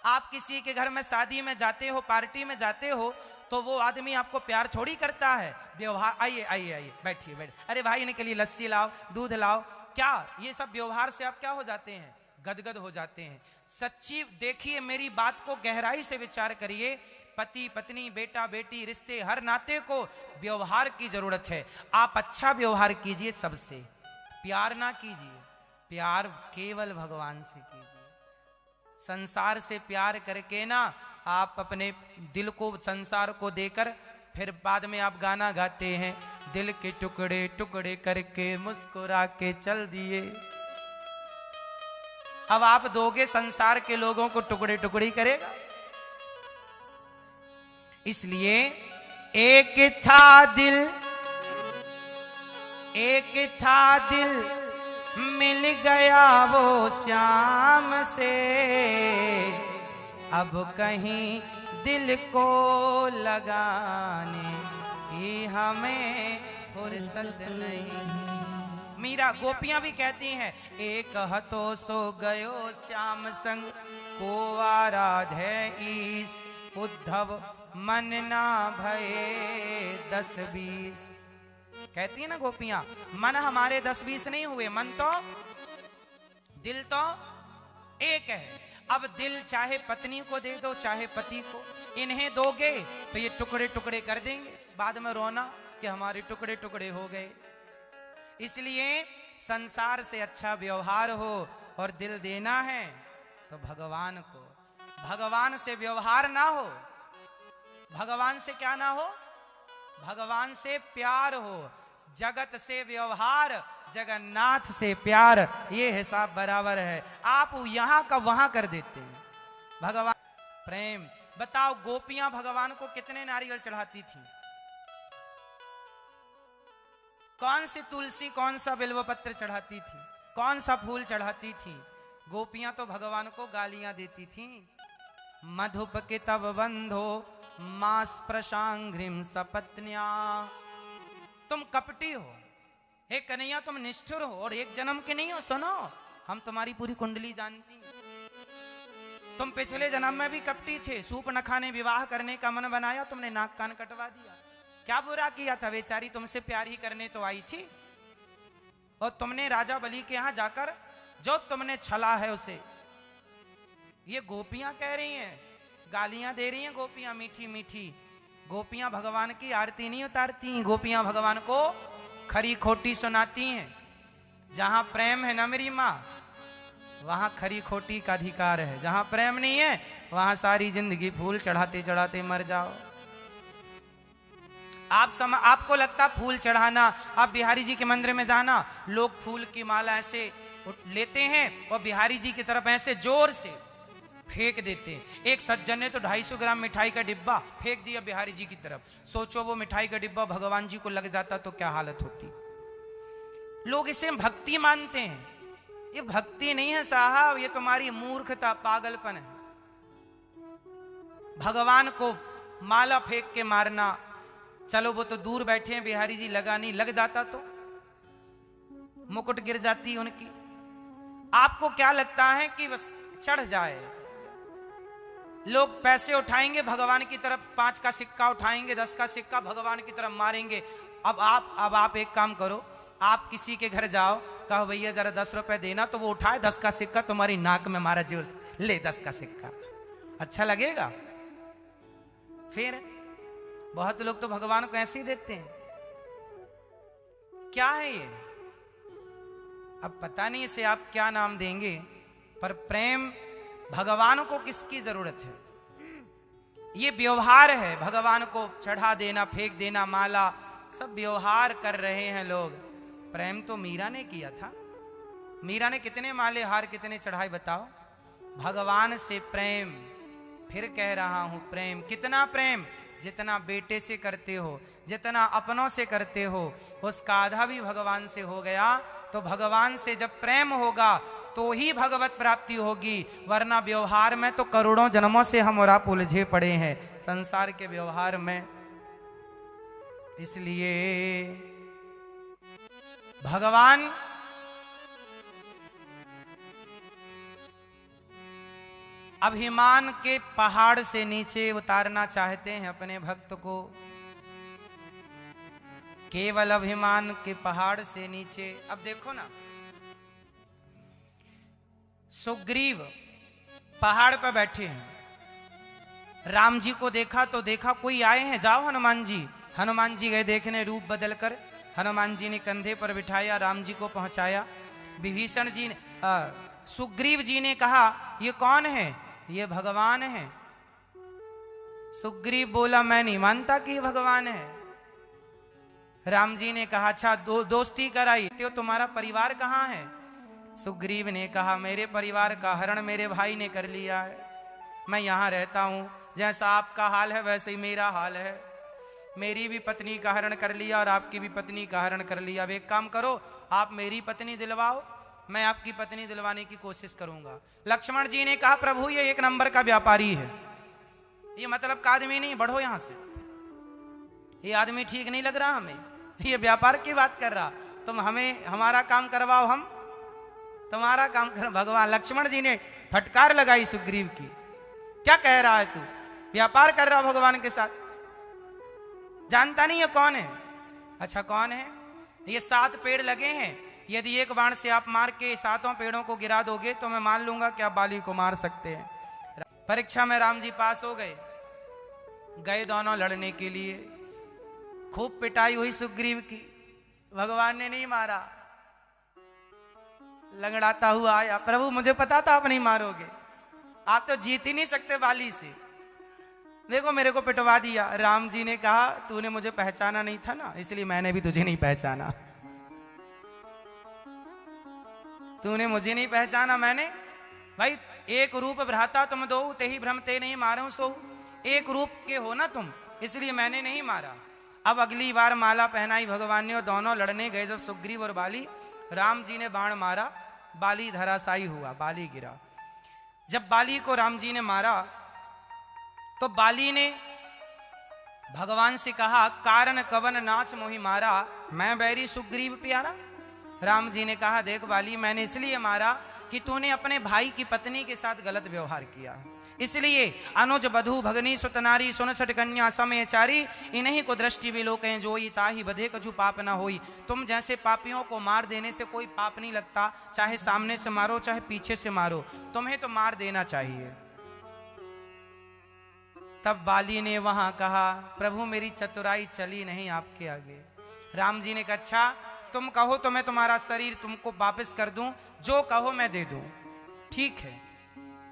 आप किसी के घर में शादी में जाते हो, पार्टी में जाते हो, तो वो आदमी आपको प्यार थोड़ी करता है। व्यवहार, आइए आइए आइए, बैठिए, अरे भाई इनके लिए लस्सी लाओ, दूध लाओ, क्या ये सब व्यवहार से आप क्या हो जाते हैं? गदगद हो जाते हैं। सच्ची देखिए, मेरी बात को गहराई से विचार करिए। पति पत्नी, बेटा बेटी, रिश्ते, हर नाते को व्यवहार की जरूरत है। आप अच्छा व्यवहार कीजिए सबसे, प्यार ना कीजिए। प्यार केवल भगवान से कीजिए। संसार से प्यार करके ना आप अपने दिल को संसार को देकर फिर बाद में आप गाना गाते हैं, दिल के टुकड़े टुकड़े करके मुस्कुरा के चल दिए। अब आप दोगे, संसार के लोगों को टुकड़े टुकड़ी करेगा। इसलिए एक था दिल मिल गया वो श्याम से, अब कहीं दिल को लगाने की हमें फुर्सत नहीं। मीरा, गोपियां भी कहती हैं, एक हतो सो गयो श्याम संग, को आराधे ईस, उद्धव मन ना भये 10-20। कहती है ना गोपियां, मन हमारे 10-20 नहीं हुए, मन तो दिल तो एक है। अब दिल चाहे पत्नी को दे दो चाहे पति को, इन्हें दोगे तो ये टुकड़े टुकड़े कर देंगे, बाद में रोना कि हमारे टुकड़े टुकड़े हो गए। इसलिए संसार से अच्छा व्यवहार हो और दिल देना है तो भगवान को, भगवान से व्यवहार ना हो, भगवान से क्या ना हो, भगवान से प्यार हो, जगत से व्यवहार, जगन्नाथ से प्यार, ये हिसाब बराबर है। आप यहां का वहां कर देते हैं। भगवान प्रेम, बताओ गोपियां भगवान को कितने नारियल चढ़ाती थी? कौन सी तुलसी, कौन सा बिल्वपत्र चढ़ाती थी, कौन सा फूल चढ़ाती थी? गोपियां तो भगवान को गालियां देती थी। मधुप के तब बंधो मास प्रशांग्रिम सपत्न्या, तुम कपटी हो, हे कन्हैया तुम निष्ठुर हो और एक जन्म के नहीं हो। सुनो, हम तुम्हारी पूरी कुंडली जानती, तुम पिछले जन्म में भी कपटी थे। सूप न खाने विवाह करने का मन बनाया, तुमने नाक कान कटवा दिया। क्या बुरा किया था? बेचारी तुमसे प्यार ही करने तो आई थी, और तुमने राजा बलि के यहां जाकर जो तुमने छला है उसे। ये गोपियां कह रही हैं, गालियां दे रही हैं गोपियां मीठी मीठी। गोपियां भगवान की आरती नहीं उतारती, गोपियां भगवान को खरी खोटी सुनाती हैं। जहां प्रेम है ना मेरी माँ, वहां खरी खोटी का अधिकार है। जहां प्रेम नहीं है वहां सारी जिंदगी फूल चढ़ाते चढ़ाते मर जाओ। आपको लगता फूल चढ़ाना, आप बिहारी जी के मंदिर में जाना, लोग फूल की माला ऐसे लेते हैं और बिहारी जी की तरफ ऐसे जोर से फेंक देते हैं। एक सज्जन ने तो 250 ग्राम मिठाई का डिब्बा फेंक दिया बिहारी जी की तरफ। सोचो वो मिठाई का डिब्बा भगवान जी को लग जाता तो क्या हालत होती। लोग इसे भक्ति मानते हैं, ये भक्ति नहीं है साहब, ये तुम्हारी मूर्खता, पागलपन है। भगवान को माला फेंक के मारना, चलो वो तो दूर बैठे हैं बिहारी जी, लगा नहीं, लग जाता तो मुकुट गिर जाती उनकी। आपको क्या लगता है कि बस चढ़ जाए? लोग पैसे उठाएंगे भगवान की तरफ, 5 का सिक्का उठाएंगे, 10 का सिक्का भगवान की तरफ मारेंगे। अब आप एक काम करो, आप किसी के घर जाओ, कहो भैया जरा 10 रुपए देना, तो वो उठाए 10 का सिक्का तुम्हारी नाक में मारा जोर से, ले 10 का सिक्का, अच्छा लगेगा? फिर बहुत लोग तो भगवान को ऐसे ही देते हैं। क्या है ये? अब पता नहीं इसे आप क्या नाम देंगे, पर प्रेम भगवान को किसकी जरूरत है? ये व्यवहार है, भगवान को चढ़ा देना, फेंक देना माला, सब व्यवहार कर रहे हैं लोग। प्रेम तो मीरा ने किया था। मीरा ने कितने माले हार कितने चढ़ाए बताओ? भगवान से प्रेम। फिर कह रहा हूं प्रेम, कितना प्रेम? जितना बेटे से करते हो, जितना अपनों से करते हो, उसका आधा भी भगवान से हो गया। तो भगवान से जब प्रेम होगा तो ही भगवत प्राप्ति होगी, वरना व्यवहार में तो करोड़ों जन्मों से हम और आप उलझे पड़े हैं संसार के व्यवहार में। इसलिए भगवान अभिमान के पहाड़ से नीचे उतारना चाहते हैं अपने भक्त को। केवल अभिमान के पहाड़ से नीचे। अब देखो ना, सुग्रीव पहाड़ पर बैठे हैं, राम जी को देखा तो देखा कोई आए हैं, जाओ हनुमान जी। हनुमान जी गए देखने, रूप बदलकर हनुमान जी ने कंधे पर बिठाया, राम जी को पहुंचाया। विभीषण जी ने सुग्रीव जी ने कहा ये कौन है? ये भगवान है। सुग्रीव बोला मैं नहीं मानता कि ये भगवान है। राम जी ने कहा अच्छा दोस्ती कराई, तो तुम्हारा परिवार कहाँ है? सुग्रीव ने कहा मेरे परिवार का हरण मेरे भाई ने कर लिया है, मैं यहाँ रहता हूँ, जैसा आपका हाल है वैसे ही मेरा हाल है। मेरी भी पत्नी का हरण कर लिया और आपकी भी पत्नी का हरण कर लिया। अब एक काम करो, आप मेरी पत्नी दिलवाओ, मैं आपकी पत्नी दिलवाने की कोशिश करूंगा। लक्ष्मण जी ने कहा प्रभु ये एक नंबर का व्यापारी है, ये मतलब का आदमी नहीं, बढ़ो यहां से, ये आदमी ठीक नहीं लग रहा हमें, ये व्यापार की बात कर रहा, तुम हमें हमारा काम करवाओ, हम तुम्हारा काम कर। भगवान लक्ष्मण जी ने फटकार लगाई सुग्रीव की, क्या कह रहा है तू? व्यापार कर रहा भगवान के साथ, जानता नहीं है कौन है? अच्छा कौन है? ये 7 पेड़ लगे हैं, यदि एक बाण से आप मार के सातों पेड़ों को गिरा दोगे तो मैं मान लूंगा कि आप बाली को मार सकते हैं। परीक्षा में राम जी पास हो गए, गए दोनों लड़ने के लिए। खूब पिटाई हुई सुग्रीव की, भगवान ने नहीं मारा। लंगड़ाता हुआ आया, प्रभु मुझे पता था आप नहीं मारोगे, आप तो जीत ही नहीं सकते बाली से, देखो मेरे को पिटवा दिया। राम जी ने कहा तूने मुझे पहचाना नहीं था ना, इसलिए मैंने भी तुझे नहीं पहचाना। तूने मुझे नहीं पहचाना, मैंने भाई एक रूप भ्राता तुम दो, ते ही भ्रम ते नहीं मारो सो। एक रूप के हो ना तुम, इसलिए मैंने नहीं मारा। अब अगली बार माला पहनाई भगवान ने और दोनों लड़ने गए। जब सुग्रीव और बाली, राम जी ने बाण मारा, बाली धराशायी हुआ, बाली गिरा। जब बाली को राम जी ने मारा तो बाली ने भगवान से कहा कारण कवन नाच मोहि मारा, मैं बैरी सुग्रीव प्यारा। राम जी ने कहा देख बाली, मैंने इसलिए मारा कि तूने अपने भाई की पत्नी के साथ गलत व्यवहार किया, इसलिए अनुज बधु भगनी सुतनारी 69 कन्या समय चारी, इन्हीं को दृष्टि विलोकें जोई, ताहि बधे कछु पाप न होई। तुम जैसे पापियों को मार देने से कोई पाप नहीं लगता, चाहे सामने से मारो चाहे पीछे से मारो, तुम्हें तो मार देना चाहिए। तब बाली ने वहां कहा प्रभु मेरी चतुराई चली नहीं आपके आगे। राम जी ने कहा अच्छा तुम कहो तो मैं तुम्हारा शरीर तुमको वापस कर दूं, जो कहो मैं दे दूं। ठीक है।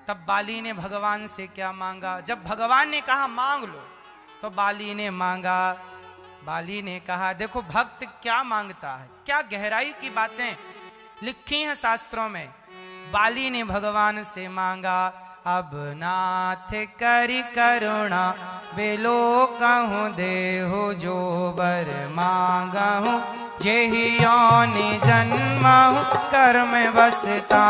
तब बाली ने भगवान से क्या मांगा, जब भगवान ने कहा मांग लो तो बाली ने मांगा। बाली ने कहा देखो भक्त क्या मांगता है, क्या गहराई की बातें लिखी हैं शास्त्रों में। बाली ने भगवान से मांगा अब नाथ करि करुणा बेलो कहूँ देहु जो बर मांगहु, जेहि योनि जन्महु कर्म बसता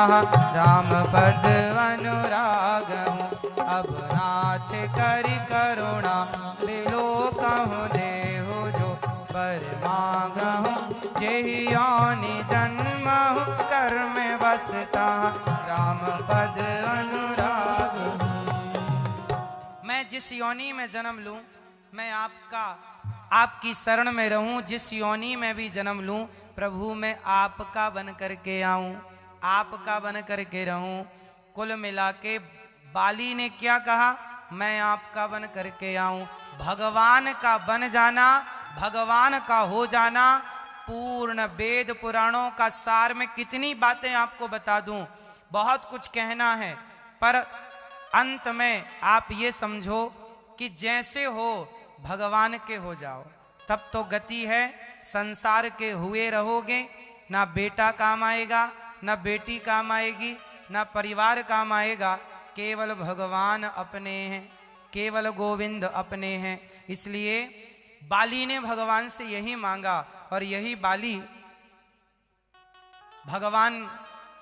राम पद अनुरागहु। अब नाथ करि करुणा बेलो कहूँ देहु जो बर मांगहु, जेहि योनि जन्महु कर्म बसता राम पद अनुराग। मैं जिस योनि में जन्म लूं, मैं आपकी शरण में रहूं, जिस योनि में भी जन्म लूं प्रभु मैं आपका बन करके आऊं, आपका बन करके रहूं। कुल मिला के बाली ने क्या कहा, मैं आपका बन करके आऊं। भगवान का बन जाना, भगवान का हो जाना, पूर्ण वेद पुराणों का सार में कितनी बातें आपको बता दूं, बहुत कुछ कहना है, पर अंत में आप ये समझो कि जैसे हो भगवान के हो जाओ, तब तो गति है। संसार के हुए रहोगे, ना बेटा काम आएगा, ना बेटी काम आएगी, ना परिवार काम आएगा, केवल भगवान अपने हैं, केवल गोविंद अपने हैं। इसलिए बाली ने भगवान से यही मांगा और यही बाली भगवान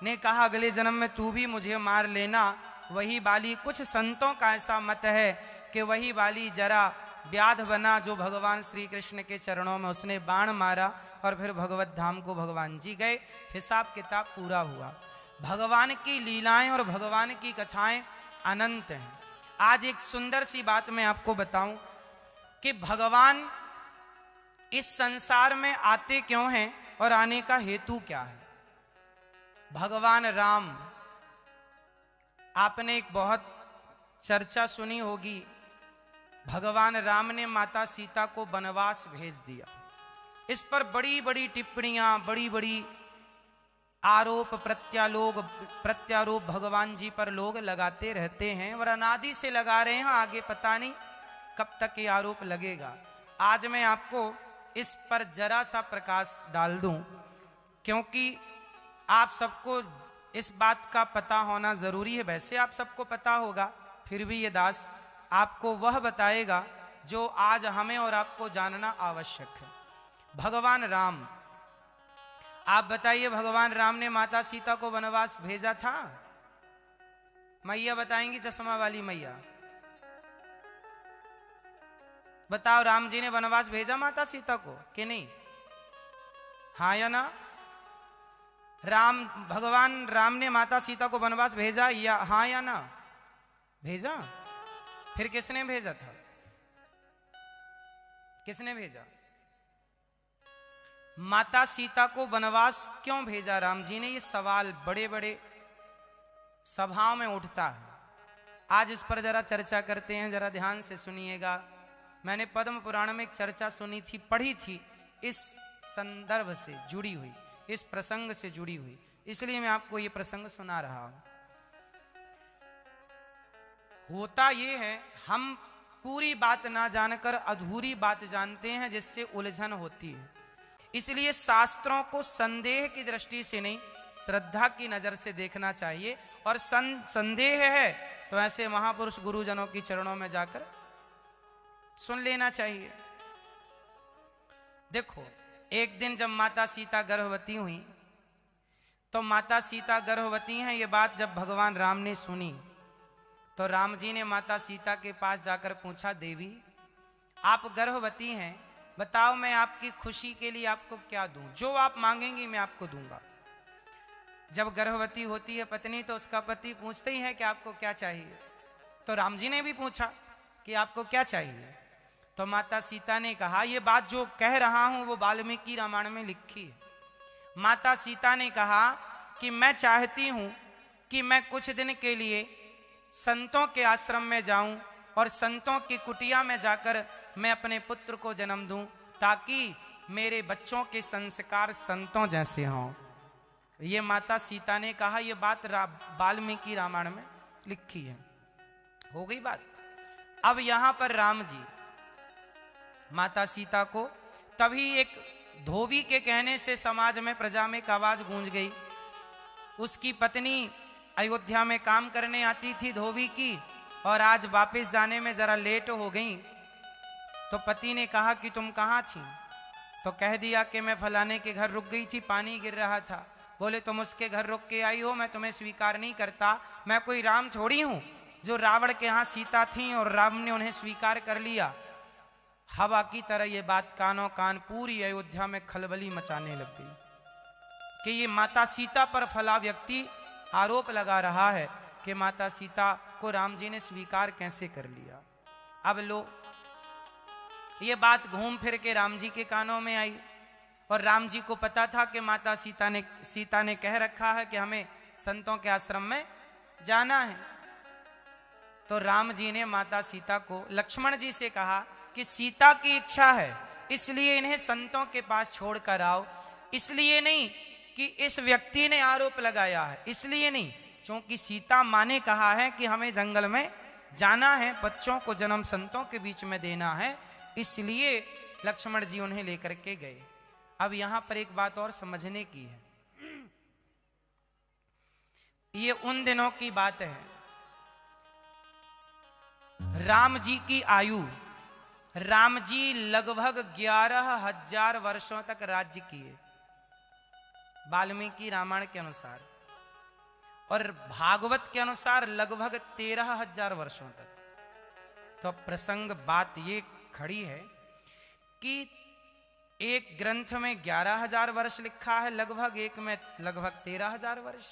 ने कहा अगले जन्म में तू भी मुझे मार लेना। वही बाली, कुछ संतों का ऐसा मत है कि वही बाली जरा व्याध बना जो भगवान श्री कृष्ण के चरणों में उसने बाण मारा और फिर भगवत धाम को भगवान जी गए, हिसाब किताब पूरा हुआ। भगवान की लीलाएं और भगवान की कथाएं अनंत हैं। आज एक सुंदर सी बात मैं आपको बताऊं कि भगवान इस संसार में आते क्यों हैं और आने का हेतु क्या है। भगवान राम, आपने एक बहुत चर्चा सुनी होगी, भगवान राम ने माता सीता को वनवास भेज दिया। इस पर बड़ी बड़ी टिप्पणियां, बड़ी बड़ी आरोप प्रत्यारोप भगवान जी पर लोग लगाते रहते हैं और अनादि से लगा रहे हैं, आगे पता नहीं कब तक ये आरोप लगेगा। आज मैं आपको इस पर जरा सा प्रकाश डाल दूं, क्योंकि आप सबको इस बात का पता होना जरूरी है। वैसे आप सबको पता होगा, फिर भी ये दास आपको वह बताएगा जो आज हमें और आपको जानना आवश्यक है। भगवान राम, आप बताइए भगवान राम ने माता सीता को वनवास भेजा था? मैया बताएंगी, चश्मा वाली मैया बताओ, राम जी ने वनवास भेजा माता सीता को कि नहीं? हाँ या ना? भगवान राम ने माता सीता को वनवास भेजा या हाँ या ना? भेजा। फिर किसने भेजा था? किसने भेजा? माता सीता को वनवास क्यों भेजा राम जी ने? ये सवाल बड़े बड़े सभाओं में उठता है। आज इस पर जरा चर्चा करते हैं, जरा ध्यान से सुनिएगा। मैंने पद्म पुराण में एक चर्चा सुनी थी, पढ़ी थी, इस संदर्भ से जुड़ी हुई, इस प्रसंग से जुड़ी हुई, इसलिए मैं आपको ये प्रसंग सुना रहा हूं। होता ये है, हम पूरी बात ना जानकर अधूरी बात जानते हैं, जिससे उलझन होती है। इसलिए शास्त्रों को संदेह की दृष्टि से नहीं, श्रद्धा की नजर से देखना चाहिए। और संदेह है तो ऐसे महापुरुष गुरुजनों की चरणों में जाकर सुन लेना चाहिए। देखो, एक दिन जब माता सीता गर्भवती हुई, तो माता सीता गर्भवती हैं ये बात जब भगवान राम ने सुनी, तो राम जी ने माता सीता के पास जाकर पूछा, देवी आप गर्भवती हैं, बताओ मैं आपकी खुशी के लिए आपको क्या दूं? जो आप मांगेंगी मैं आपको दूंगा। जब गर्भवती होती है पत्नी, तो उसका पति पूछते ही है कि आपको क्या चाहिए। तो राम जी ने भी पूछा कि आपको क्या चाहिए। तो माता सीता ने कहा, ये बात जो कह रहा हूं वो वाल्मीकि रामायण में लिखी है। माता सीता ने कहा कि मैं चाहती हूं कि मैं कुछ दिन के लिए संतों के आश्रम में जाऊं और संतों की कुटिया में जाकर मैं अपने पुत्र को जन्म दूं, ताकि मेरे बच्चों के संस्कार संतों जैसे हों। ये माता सीता ने कहा। ये बात वाल्मीकि रामायण में लिखी है। हो गई बात। अब यहां पर राम जी माता सीता को, तभी एक धोबी के कहने से समाज में, प्रजा में एक आवाज गूंज गई। उसकी पत्नी अयोध्या में काम करने आती थी धोबी की, और आज वापस जाने में जरा लेट हो गई। तो पति ने कहा कि तुम कहाँ थी? तो कह दिया कि मैं फलाने के घर रुक गई थी, पानी गिर रहा था। बोले तुम उसके घर रुक के आई हो, मैं तुम्हें स्वीकार नहीं करता। मैं कोई राम थोड़ी हूं जो रावण के यहाँ सीता थी और राम ने उन्हें स्वीकार कर लिया। हवा की तरह ये बात कानों कान पूरी अयोध्या में खलबली मचाने लग गई कि ये माता सीता पर फला व्यक्ति आरोप लगा रहा है कि माता सीता को राम जी ने स्वीकार कैसे कर लिया। अब लो, ये बात घूम फिर के राम जी के कानों में आई, और राम जी को पता था कि माता सीता ने कह रखा है कि हमें संतों के आश्रम में जाना है। तो राम जी ने माता सीता को, लक्ष्मण जी से कहा कि सीता की इच्छा है, इसलिए इन्हें संतों के पास छोड़कर आओ। इसलिए नहीं कि इस व्यक्ति ने आरोप लगाया है, इसलिए नहीं, क्योंकि सीता माँ ने कहा है कि हमें जंगल में जाना है, बच्चों को जन्म संतों के बीच में देना है, इसलिए लक्ष्मण जी उन्हें लेकर के गए। अब यहां पर एक बात और समझने की है। ये उन दिनों की बात है, राम जी की आयु, राम जी लगभग 11,000 वर्षों तक राज्य किए वाल्मीकि रामायण के अनुसार, और भागवत के अनुसार लगभग 13,000 वर्षों तक। तो प्रसंग बात ये खड़ी है कि एक ग्रंथ में 11,000 वर्ष लिखा है लगभग, एक में लगभग 13,000 वर्ष,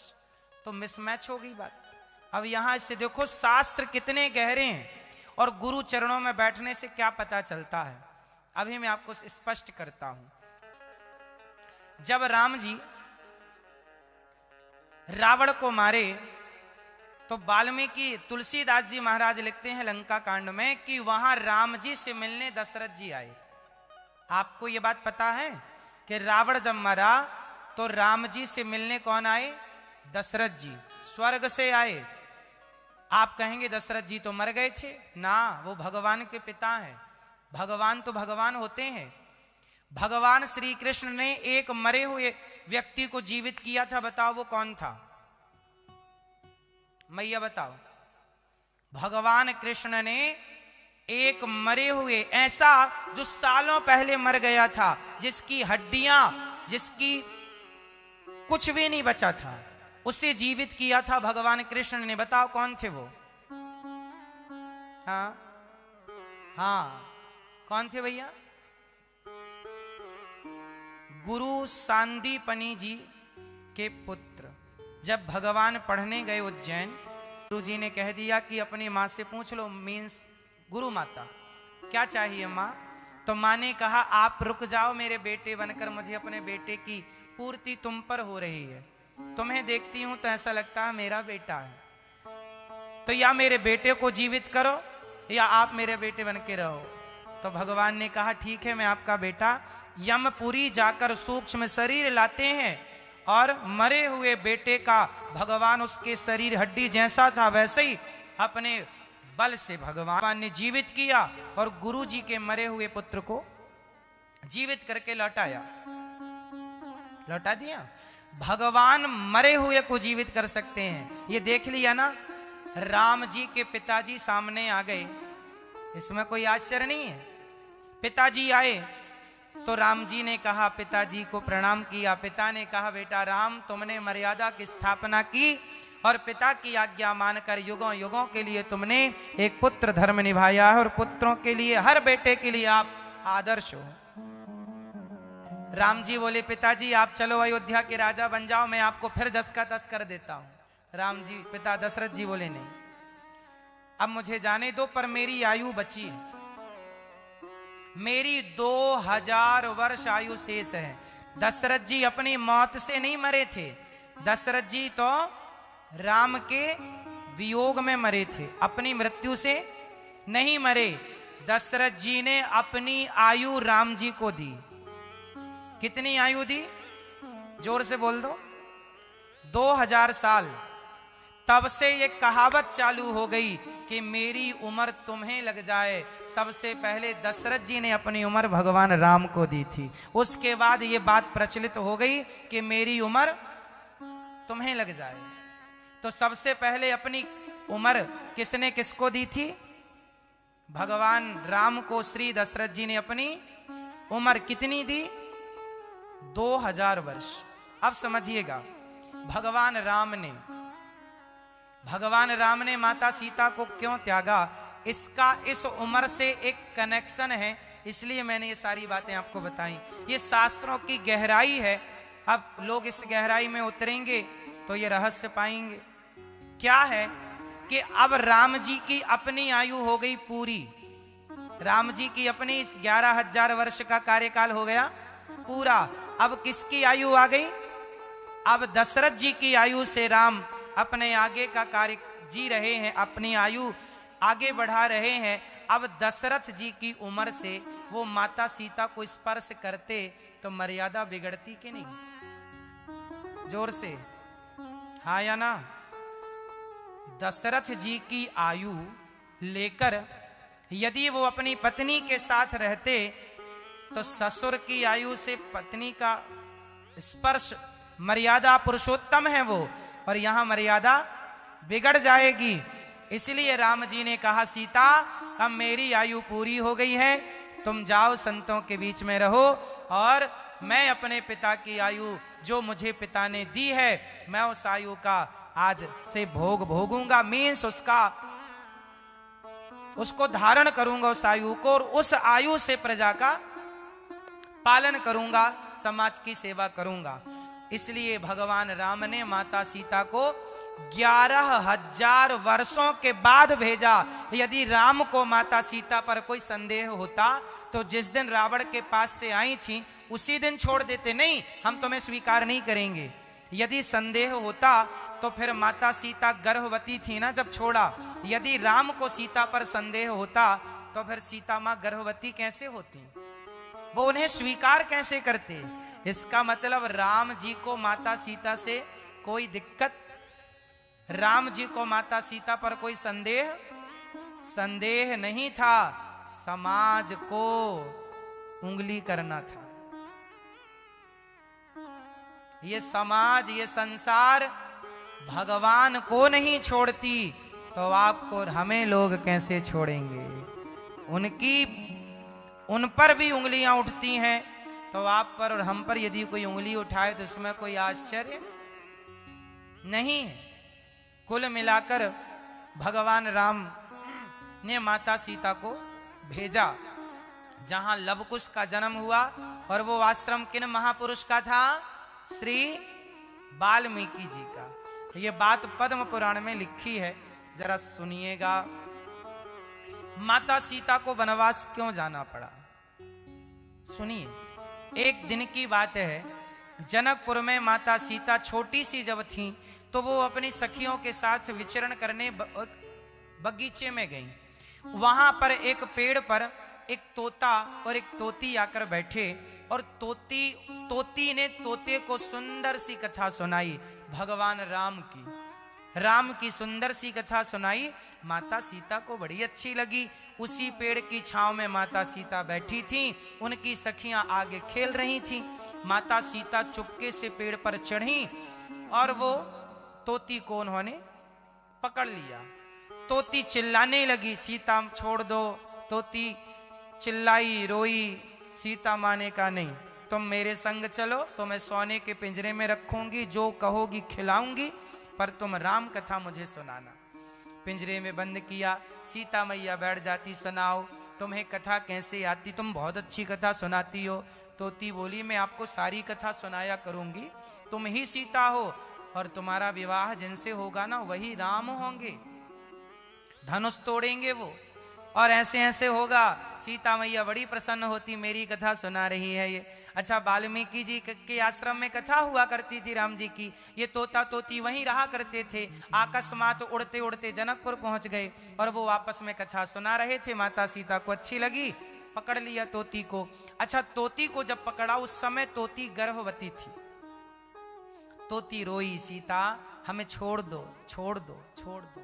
तो मिसमैच हो गई बात। अब यहां से देखो शास्त्र कितने गहरे हैं, और गुरु चरणों में बैठने से क्या पता चलता है, अभी मैं आपको स्पष्ट करता हूं। जब राम जी रावण को मारे, तो वाल्मीकि तुलसीदास जी महाराज लिखते हैं लंका कांड में कि वहां राम जी से मिलने दशरथ जी आए। आपको यह बात पता है कि रावण जब मरा तो राम जी से मिलने कौन आए? दशरथ जी स्वर्ग से आए। आप कहेंगे दशरथ जी तो मर गए थे ना, वो भगवान के पिता हैं। भगवान तो भगवान होते हैं। भगवान श्री कृष्ण ने एक मरे हुए व्यक्ति को जीवित किया था, बताओ वो कौन था? मैया बताओ। भगवान कृष्ण ने एक मरे हुए, ऐसा जो सालों पहले मर गया था, जिसकी हड्डियां, जिसकी कुछ भी नहीं बचा था, उसे जीवित किया था भगवान कृष्ण ने। बताओ कौन थे वो? हाँ हाँ, कौन थे भैया? गुरु सांदीपनी जी के पुत्र। जब भगवान पढ़ने गए उज्जैन, गुरु जी ने कह दिया कि अपनी माँ से पूछ लो, मीन्स गुरु माता, क्या चाहिए माँ? तो माँ ने कहा आप रुक जाओ मेरे बेटे बनकर, मुझे अपने बेटे की पूर्ति तुम पर हो रही है। तुम्हें देखती हूं तो ऐसा लगता है मेरा बेटा है, तो या मेरे बेटे को जीवित करो या आप मेरे बेटे बन के रहो। तो भगवान ने कहा ठीक है, मैं आपका बेटा। यमपुरी जाकर सूक्ष्म शरीर लाते हैं और मरे हुए बेटे का भगवान उसके शरीर हड्डी जैसा था वैसे ही अपने बल से भगवान ने जीवित किया और गुरु जी के मरे हुए पुत्र को जीवित करके लौटा दिया। भगवान मरे हुए को जीवित कर सकते हैं, ये देख लिया ना। राम जी के पिताजी सामने आ गए, इसमें कोई आश्चर्य नहीं है। पिताजी आए तो राम जी ने कहा, पिताजी को प्रणाम किया। पिता ने कहा बेटा राम, तुमने मर्यादा की स्थापना की और पिता की आज्ञा मानकर युगों युगों के लिए तुमने एक पुत्र धर्म निभाया है और पुत्रों के लिए, हर बेटे के लिए आप आदर्श हो। राम जी बोले पिताजी आप चलो अयोध्या के राजा बन जाओ, मैं आपको फिर जस का तस कर देता हूं। राम जी पिता दशरथ जी बोले नहीं, अब मुझे जाने दो, पर मेरी आयु बची है, मेरी 2000 वर्ष आयु शेष है। दशरथ जी अपनी मौत से नहीं मरे थे, दशरथ जी तो राम के वियोग में मरे थे, अपनी मृत्यु से नहीं मरे। दशरथ जी ने अपनी आयु राम जी को दी। कितनी आयु दी? जोर से बोल दो। 2000 साल। तब से ये कहावत चालू हो गई कि मेरी उम्र तुम्हें लग जाए। सबसे पहले दशरथ जी ने अपनी उम्र भगवान राम को दी थी, उसके बाद ये बात प्रचलित हो गई कि मेरी उम्र तुम्हें लग जाए। तो सबसे पहले अपनी उम्र किसने किसको दी थी? भगवान राम को श्री दशरथ जी ने अपनी उम्र कितनी दी? 2000 वर्ष। अब समझिएगा, भगवान राम ने माता सीता को क्यों त्यागा, इसका इस उम्र से एक कनेक्शन है, इसलिए मैंने ये सारी बातें आपको बताई। ये शास्त्रों की गहराई है। अब लोग इस गहराई में उतरेंगे तो ये रहस्य पाएंगे। क्या है कि अब राम जी की अपनी आयु हो गई पूरी। राम जी की अपनी 11,000 वर्ष का कार्यकाल हो गया पूरा। अब किसकी आयु आ गई? अब दशरथ जी की आयु से राम अपने आगे का कार्य जी रहे हैं, अपनी आयु आगे बढ़ा रहे हैं। अब दशरथ जी की उम्र से वो माता सीता को स्पर्श करते तो मर्यादा बिगड़ती कि नहीं? जोर से हाँ या ना? दशरथ जी की आयु लेकर यदि वो अपनी पत्नी के साथ रहते तो ससुर की आयु से पत्नी का स्पर्श, मर्यादा पुरुषोत्तम है वो, और यहां मर्यादा बिगड़ जाएगी। इसलिए राम जी ने कहा सीता अब मेरी आयु पूरी हो गई है, तुम जाओ संतों के बीच में रहो और मैं अपने पिता की आयु जो मुझे पिता ने दी है मैं उस आयु का आज से भोगूंगा। मीन्स उसको धारण करूंगा उस आयु को, और उस आयु से प्रजा का पालन करूंगा, समाज की सेवा करूंगा। इसलिए भगवान राम ने माता सीता को 11,000 वर्षों के बाद भेजा। यदि राम को माता सीता पर कोई संदेह होता तो जिस दिन रावण के पास से आई थी उसी दिन छोड़ देते, नहीं हम तुम्हें स्वीकार नहीं करेंगे। यदि संदेह होता तो फिर माता सीता गर्भवती थी ना जब छोड़ा। यदि राम को सीता पर संदेह होता तो फिर सीता मां गर्भवती कैसे होती, वो उन्हें स्वीकार कैसे करते? इसका मतलब राम जी को माता सीता से कोई दिक्कत, राम जी को माता सीता पर कोई संदेह नहीं था, समाज को उंगली करना था। ये समाज, ये संसार भगवान को नहीं छोड़ती तो आपको और हमें लोग कैसे छोड़ेंगे? उन पर भी उंगलियां उठती हैं तो आप पर और हम पर यदि कोई उंगली उठाए तो इसमें कोई आश्चर्य नहीं है। कुल मिलाकर भगवान राम ने माता सीता को भेजा जहां लवकुश का जन्म हुआ, और वो आश्रम किन महापुरुष का था? श्री वाल्मीकि जी का। ये बात पद्म पुराण में लिखी है, जरा सुनिएगा। माता सीता को वनवास क्यों जाना पड़ा? सुनिए, एक दिन की बात है, जनकपुर में माता सीता छोटी सी जब थी तो वो अपनी सखियों के साथ विचरण करने बगीचे में गई। वहां पर एक पेड़ पर एक तोता और एक तोती आकर बैठे और तोती ने तोते को सुंदर सी कथा सुनाई, भगवान राम की सुंदर सी कथा सुनाई। माता सीता को बड़ी अच्छी लगी। उसी पेड़ की छांव में माता सीता बैठी थी, उनकी सखियां आगे खेल रही थी। माता सीता चुपके से पेड़ पर चढ़ी और वो तोती को उन्होंने पकड़ लिया। तोती चिल्लाने लगी, सीता छोड़ दो। तोती चिल्लाई, रोई। सीता माने का नहीं, तुम मेरे संग चलो, तुम्हें सोने के पिंजरे में रखूंगी, जो कहोगी खिलाऊंगी, पर तुम राम कथा मुझे सुनाना। पिंजरे में बंद किया। सीता मैया बैठ जाती, सुनाओ, तुम्हें कथा कैसे आती, तुम बहुत अच्छी कथा सुनाती हो। तोती बोली, मैं आपको सारी कथा सुनाया करूंगी, तुम ही सीता हो और तुम्हारा विवाह जिनसे होगा ना वही राम होंगे, धनुष तोड़ेंगे वो, और ऐसे ऐसे होगा। सीता मैया बड़ी प्रसन्न होती, मेरी कथा सुना रही है ये। अच्छा, वाल्मीकि जी के आश्रम में कथा हुआ करती थी राम जी की। ये तोता तोती वहीं रहा करते थे। अकस्मात उड़ते उड़ते जनकपुर पहुंच गए और वो आपस में कथा सुना रहे थे। माता सीता को अच्छी लगी, पकड़ लिया तोती को। अच्छा, तोती को जब पकड़ा उस समय तोती गर्भवती थी। तोती रोई, सीता हमें छोड़ दो, छोड़ दो, छोड़ दो।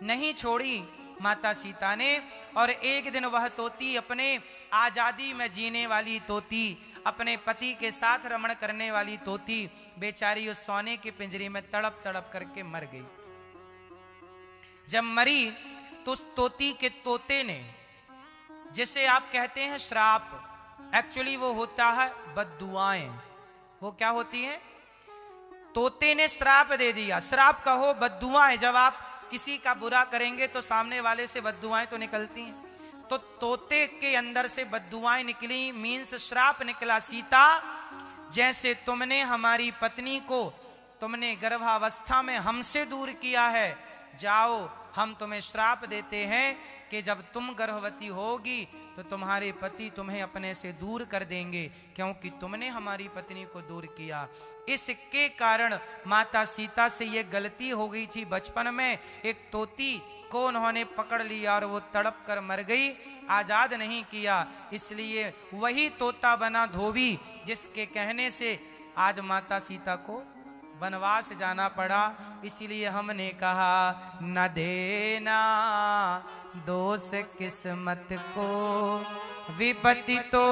नहीं छोड़ी माता सीता ने। और एक दिन वह तोती, अपने आजादी में जीने वाली तोती, अपने पति के साथ रमण करने वाली तोती, बेचारी उस सोने के पिंजरे में तड़प तड़प करके मर गई। जब मरी तो उस तोती के तोते ने, जिसे आप कहते हैं श्राप, एक्चुअली वो होता है बद्दुआएं। वो क्या होती है? तोते ने श्राप दे दिया। श्राप कहो, बद्दुआएं। जब आप किसी का बुरा करेंगे तो सामने वाले से बद्दुआएं तो निकलती हैं। तो तोते के अंदर से बद्दुआएं निकली, मीन्स श्राप निकला। सीता, जैसे तुमने हमारी पत्नी को, तुमने गर्भावस्था में हमसे दूर किया है, जाओ हम तुम्हें श्राप देते हैं कि जब तुम गर्भवती होगी तो तुम्हारे पति तुम्हें अपने से दूर कर देंगे, क्योंकि तुमने हमारी पत्नी को दूर किया। इसके कारण माता सीता से ये गलती हो गई थी बचपन में। एक तोती को उन्होंने पकड़ लिया और वो तड़प कर मर गई, आजाद नहीं किया। इसलिए वही तोता बना धोबी, जिसके कहने से आज माता सीता को वनवास जाना पड़ा। इसलिए हमने कहा, न देना दोष किस्मत को, विपत्ति तो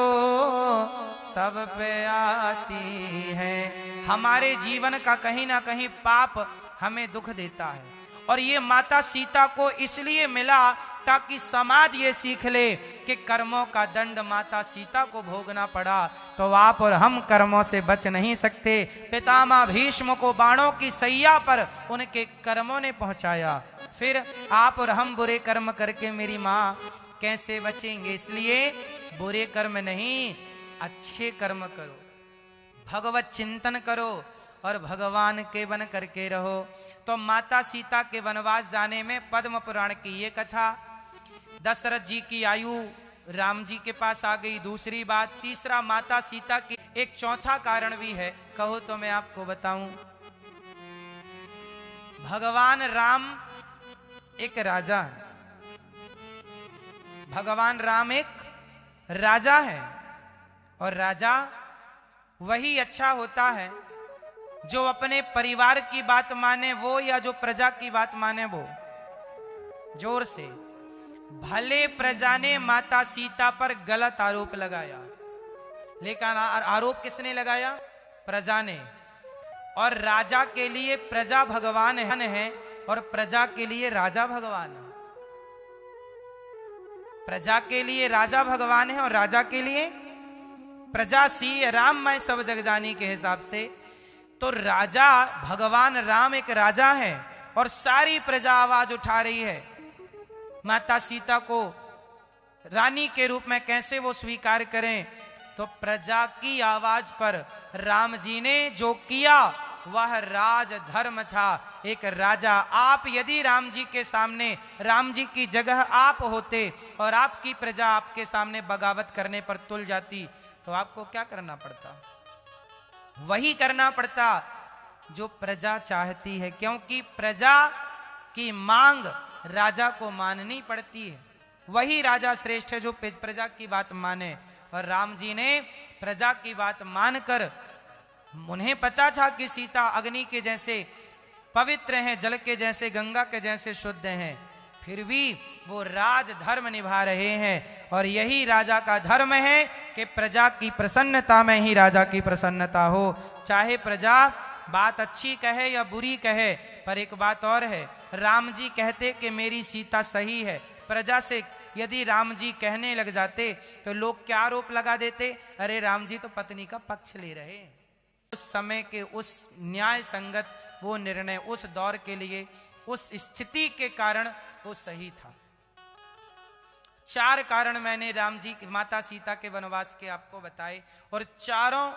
सब पे आती है। हमारे जीवन का कहीं ना कहीं पाप हमें दुख देता है, और ये माता सीता को इसलिए मिला ताकि समाज ये सीख ले कि कर्मों का दंड माता सीता को भोगना पड़ा, तो आप और हम कर्मों से बच नहीं सकते। पितामह भीष्म को बाणों की सैया पर उनके कर्मों ने पहुंचाया, फिर आप और हम बुरे कर्म करके मेरी माँ कैसे बचेंगे? इसलिए बुरे कर्म नहीं, अच्छे कर्म करो, भगवत चिंतन करो और भगवान के बन करके रहो। तो माता सीता के वनवास जाने में पद्म पुराण की ये कथा। दशरथ जी की आयु राम जी के पास आ गई, दूसरी बात। तीसरा, माता सीता की एक चौथा कारण भी है, कहो तो मैं आपको बताऊं। भगवान राम एक राजा है। भगवान राम एक राजा है, और राजा वही अच्छा होता है जो अपने परिवार की बात माने वो, या जो प्रजा की बात माने वो। जोर से। भले प्रजा ने माता सीता पर गलत आरोप लगाया, लेकिन आरोप किसने लगाया? प्रजा ने। और राजा के लिए प्रजा भगवान है और प्रजा के लिए राजा भगवान है। प्रजा के लिए राजा भगवान है और राजा के लिए प्रजा। सी राम मैं सब जग जानी के हिसाब से तो राजा भगवान राम एक राजा है, और सारी प्रजा आवाज उठा रही है माता सीता को रानी के रूप में कैसे वो स्वीकार करें। तो प्रजा की आवाज पर राम जी ने जो किया वह राज धर्म था। एक राजा, आप यदि राम जी के सामने, राम जी की जगह आप होते और आपकी प्रजा आपके सामने बगावत करने पर तुल जाती, तो आपको क्या करना पड़ता? वही करना पड़ता जो प्रजा चाहती है, क्योंकि प्रजा की मांग राजा को माननी पड़ती है। वही राजा श्रेष्ठ है जो प्रजा की बात माने। और राम जी ने प्रजा की बात मानकर, उन्हें पता था कि सीता अग्नि के जैसे पवित्र हैं, जल के जैसे, गंगा के जैसे शुद्ध हैं, फिर भी वो राज धर्म निभा रहे हैं। और यही राजा का धर्म है कि प्रजा की प्रसन्नता में ही राजा की प्रसन्नता हो। चाहे प्रजा बात अच्छी कहे या बुरी कहे, पर एक बात और है, राम जी कहते कि मेरी सीता सही है, प्रजा से यदि राम जी कहने लग जाते तो लोग क्या आरोप लगा देते? अरे राम जी तो पत्नी का पक्ष ले रहे हैं। उस समय के उस न्याय संगत वो निर्णय उस दौर के लिए, उस स्थिति के कारण वो सही था। 4 कारण मैंने राम जी की, माता सीता के वनवास के आपको बताए, और चारों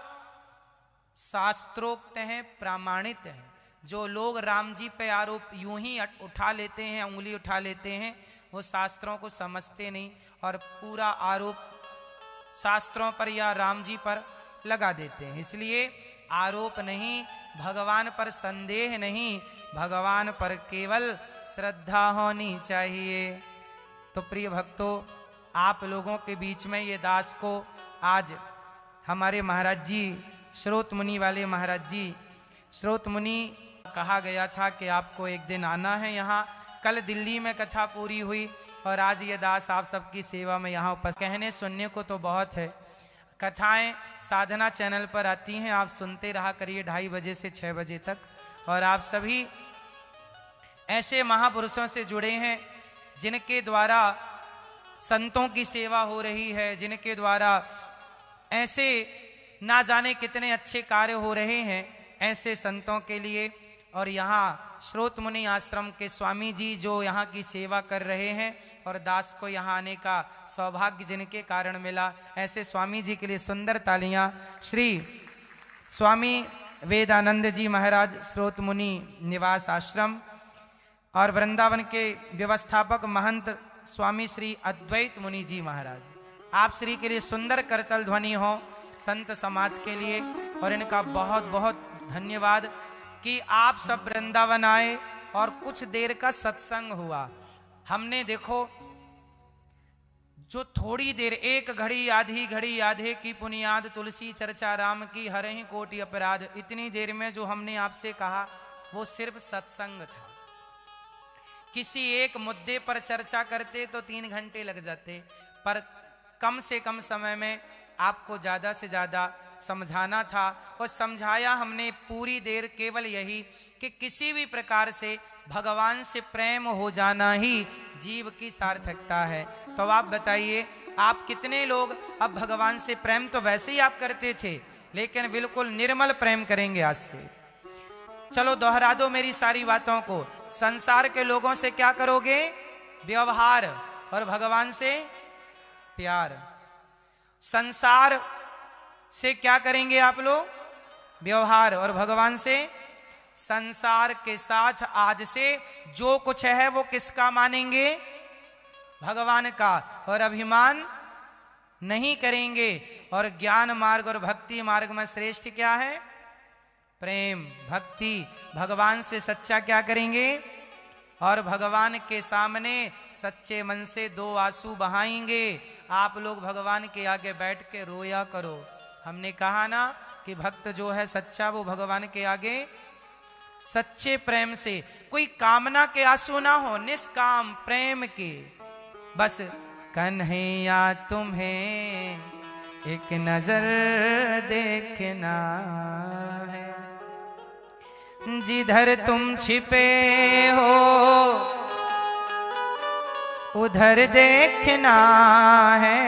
शास्त्रोक्त हैं, प्रामाणित हैं। जो लोग राम जी पे आरोप यूं ही उठा लेते हैं, उंगली उठा लेते हैं, वो शास्त्रों को समझते नहीं और पूरा आरोप शास्त्रों पर या राम जी पर लगा देते हैं। इसलिए आरोप नहीं, भगवान पर संदेह नहीं, भगवान पर केवल श्रद्धा होनी चाहिए। तो प्रिय भक्तों, आप लोगों के बीच में ये दास को आज हमारे महाराज जी, श्रोत मुनि वाले महाराज जी, श्रोत मुनि कहा गया था कि आपको एक दिन आना है यहाँ। कल दिल्ली में कथा पूरी हुई और आज ये दास आप सबकी सेवा में यहाँ उपस्थित। कहने सुनने को तो बहुत है, कथाएं साधना चैनल पर आती हैं, आप सुनते रहा करिए 2:30 बजे से 6 बजे तक। और आप सभी ऐसे महापुरुषों से जुड़े हैं जिनके द्वारा संतों की सेवा हो रही है, जिनके द्वारा ऐसे ना जाने कितने अच्छे कार्य हो रहे हैं ऐसे संतों के लिए। और यहाँ श्रोत मुनि आश्रम के स्वामी जी जो यहाँ की सेवा कर रहे हैं और दास को यहाँ आने का सौभाग्य जिनके कारण मिला, ऐसे स्वामी जी के लिए सुंदर तालियां। श्री स्वामी वेदानंद जी महाराज, श्रोत मुनि निवास आश्रम और वृंदावन के व्यवस्थापक महंत स्वामी श्री अद्वैत मुनि जी महाराज, आप श्री के लिए सुंदर करतल ध्वनि हो संत समाज के लिए। और इनका बहुत बहुत धन्यवाद कि आप सब वृंदावन आए और कुछ देर का सत्संग हुआ। हमने देखो जो थोड़ी देर, 1 घड़ी आधी घड़ी आधे की पुनियाद, तुलसी चर्चा राम की हरहि कोटि अपराध, इतनी देर में जो हमने आपसे कहा वो सिर्फ सत्संग था। किसी एक मुद्दे पर चर्चा करते तो 3 घंटे लग जाते, पर कम से कम समय में आपको ज्यादा से ज्यादा समझाना था। और समझाया हमने पूरी देर केवल यही कि किसी भी प्रकार से भगवान से प्रेम हो जाना ही जीव की सार्थकता है। तो आप बताइए, आप कितने लोग अब भगवान से प्रेम तो वैसे ही आप करते थे, लेकिन बिल्कुल निर्मल प्रेम करेंगे आज से? चलो दोहरा दो मेरी सारी बातों को। संसार के लोगों से क्या करोगे? व्यवहार, और भगवान से प्यार। संसार से क्या करेंगे आप लोग? व्यवहार, और भगवान से संसार के साथ आज से जो कुछ है वो किसका मानेंगे? भगवान का, और अभिमान नहीं करेंगे। और ज्ञान मार्ग और भक्ति मार्ग में श्रेष्ठ क्या है? प्रेम, भक्ति। भगवान से सच्चा क्या करेंगे? और भगवान के सामने सच्चे मन से 2 आंसू बहाएंगे। आप लोग भगवान के आगे बैठ के रोया करो। हमने कहा ना कि भक्त जो है सच्चा, वो भगवान के आगे सच्चे प्रेम से, कोई कामना के आंसू ना हो, निष्काम प्रेम के, बस कन्हैया तुम्हें एक नजर देखना है, जिधर तुम छिपे हो उधर देखना है,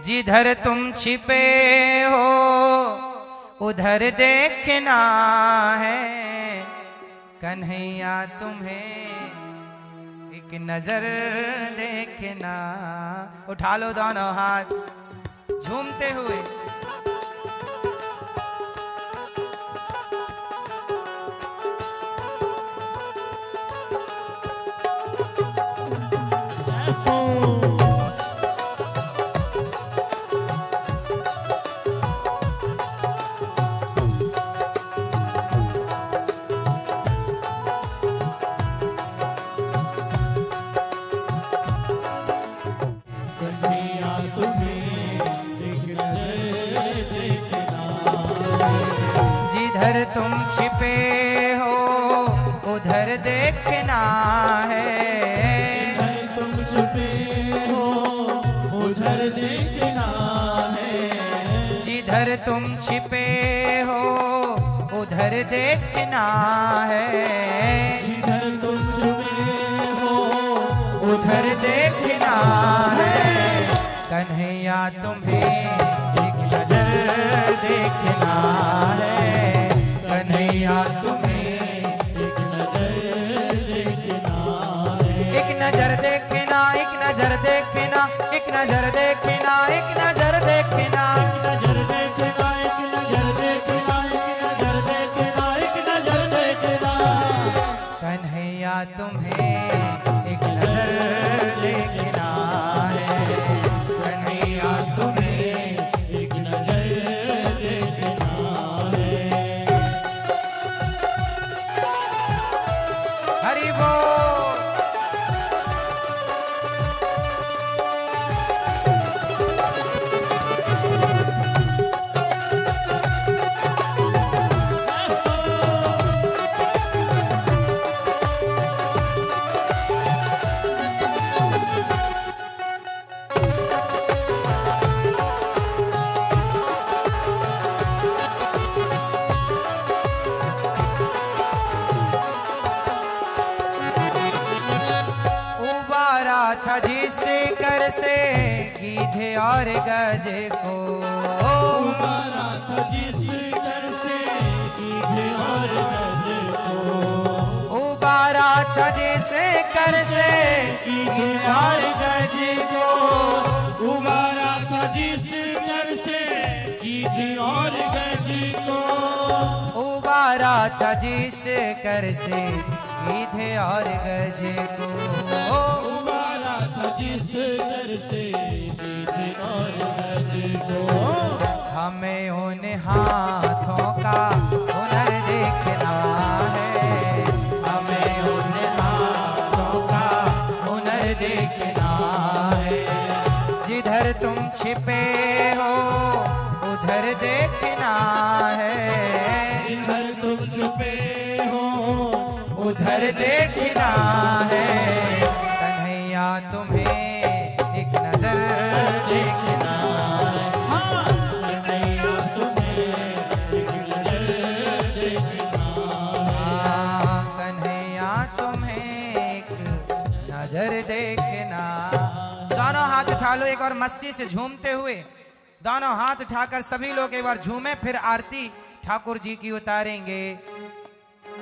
जिधर तुम छिपे हो उधर देखना है, कन्हैया तुम्हें एक नजर देखना। उठा लो दोनों हाथ झूमते हुए। उधर देखना है। जिधर तुम छिपे हो उधर देखना है। जिधर तुम छुपे हो उधर देखना है। कन्हैया तुम्हें एक नजर देखना है। कन्हैया तुम्हें एक नजर देखना है। एक नजर देखना, एक नजर देखना, एक नजर देखना, एक नजर देखना, नजर देखना, एक नजर देखना, एक नजर देखना, एक नजर देखना। कन्हैया तुम्हें एक नजर देखना है। कन्हैया तुम्हें एक नजर देखना है। हरि बोल। उबारा था जिस कर से गीधे और गज को। उबारा था जिस कर से गीधे और गज को। उबारा था जिस कर से गीधे और गज को। उबारा था जिस कर से गीधे और गज को। उबारा था जिस कर से गीधे और गज को। उबारा था जिस कर से गीधे और गज को। हमें उन हाथों का हुनर देखना है। हमें उन हाथों का हुनर देखना है। जिधर तुम छिपे हो उधर देखना है। जिधर तुम छुपे हो उधर देखना है। कन्हैया तुम्हें एक नजर देखना है। हाँ, कन्हैया तुम्हें एक नजर देखना है। हाँ, कन्हैया तुम्हें एक नजर देखना। दोनों हाथ उठा लो एक बार मस्ती से झूमते हुए। दोनों हाथ उठाकर सभी लोग एक बार झूमे, फिर आरती ठाकुर जी की उतारेंगे।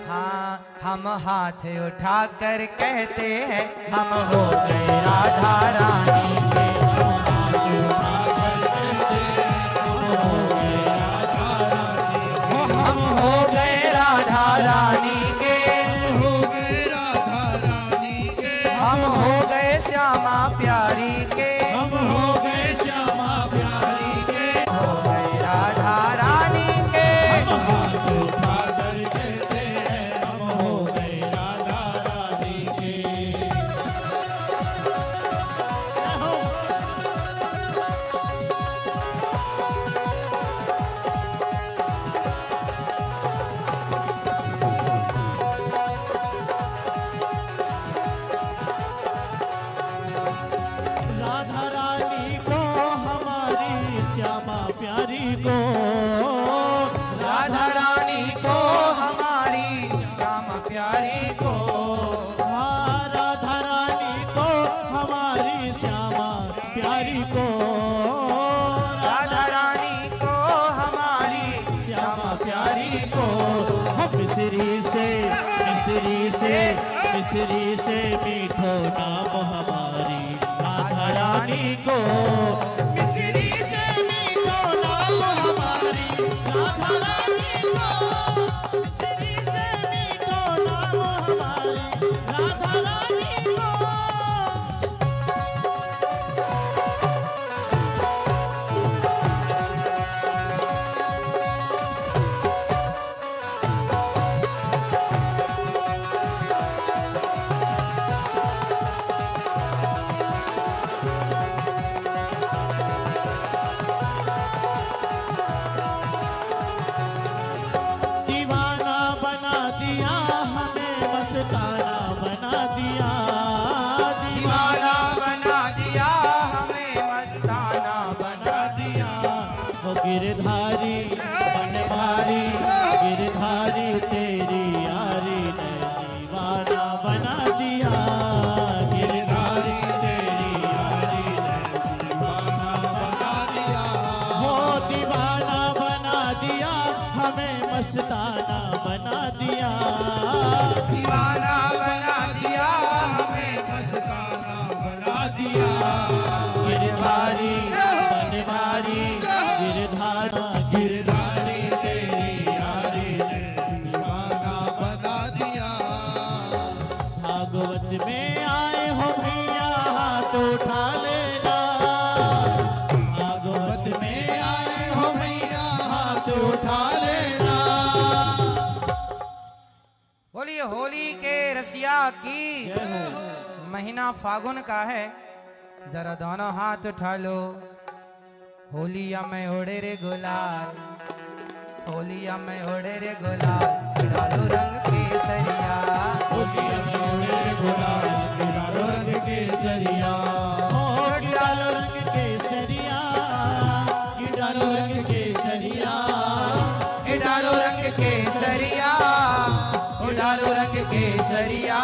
हाँ, हम हाथ उठाकर कहते हैं हम हो गए राधा रानी के। हम हो गए राधा रानी के। हो गए राधा रानी के। हम हो गए श्यामा प्यारी के। हम हो गए श्यामा प्यारी के। हो गए राधा रानी के। हम हाथ उठाकर कहते हैं हम हो गए राधा रानी के। राधा रानी को हमारी श्यामा प्यारी को। राधा रानी को हमारी श्यामा प्यारी को। हाँ, राधा रानी को हमारी श्यामा प्यारी को। राधा रानी को हमारी श्यामा प्यारी को। हम मिसरी से मिसरी से मिसरी से मीठो नाम हमारी राधा रानी को। मिसरी से मीठो नाम हमारी राधा रानी को। मिसरी से मीठो नाम हमारी राधा रानी को। दीवाना बना दिया, दीवाना बना दिया, हमें मस्ताना बना दिया। गिरधारी बनवारी गिरधारा गिरधारी तेरी यारी ने दीवाना बना दिया। भागवत में आए हो भैया हाथ उठा लेना, भागवत में आए हो भैया हाथ उठा लेना। बोलिए होली के रसिया की। महीना फागुन का है, जरा दोनों हाथ उठा लो। होलिया में ओढ़े रे गुलाल, होलिया में ओढ़े रे गुलाल, डालो रंग केसरिया, होलिया में ओढ़े रे गुलाल, डालो रंग केसरिया, डालो रंग केसरिया, डालो रंग केसरिया, डालो रंग केसरिया, डालो रंग केसरिया।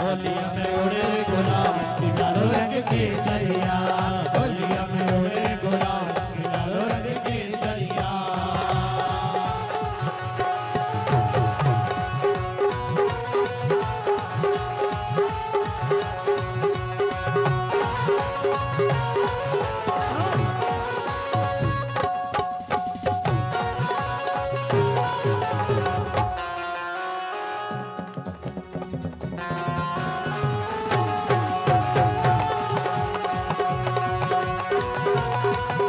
होलिया में ओढ़े रे गुलाल, डालो रंग केसरिया, होलिया में ओढ़े रे गुलाल, डालो रंग केसरिया।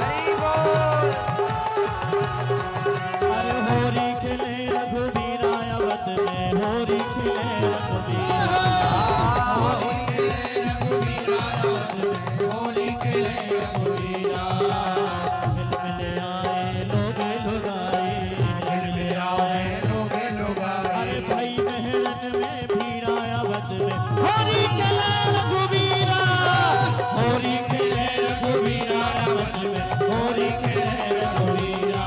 हरि बोल। अरे होरी खेले रघुवीरा अवध में, होरी खेले रघुवीरा, होरी खेले रघुवीरा अवध में, होरी खेले रघुवीरा। मिल मिल आए लोगे लुगाए, मिल मिल आए लोगे लुगाए। अरे भाई मेहरन में भीड़ा अवध में, होरी खेले रघुवीरा, होरी खेले रघुवीरा अवध में, होरी खेले रघुवीरा।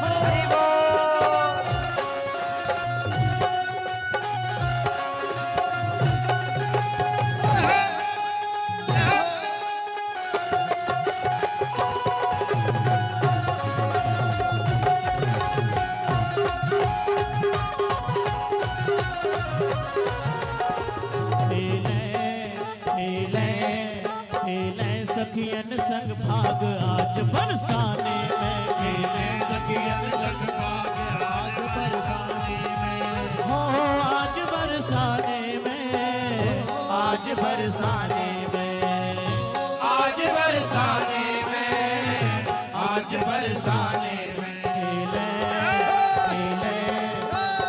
हरि बोल। सखियन संग भाग आज बरसाने में, खेले सखियन संग भाग आज बरसाने में, हो आज बरसाने में, आज बरसाने में, आज बरसाने में, आज बरसाने में। खेले खेले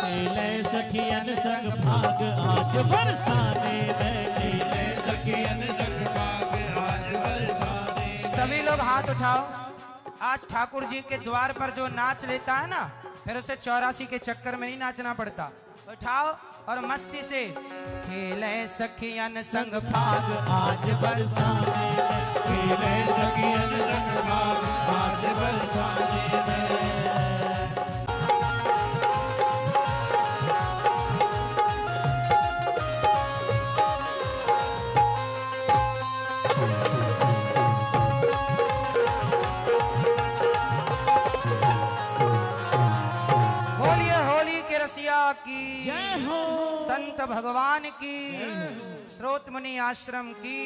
खेले सखियन संग भाग आज बरसाने में, खेले सखियन संग भाग आज बरसाने में। सभी लोग हाथ उठाओ। आज ठाकुर जी के द्वार पर जो नाच लेता है ना, फिर उसे 84 के चक्कर में नहीं नाचना पड़ता। उठाओ और मस्ती से खेले सखियन संग भाग आज बरसाने में, खेले सखियन संग भाग आज बरसाने में। बोलिए होली के रसिया की जय हो, संत भगवान की, स्रोत मुनि आश्रम की,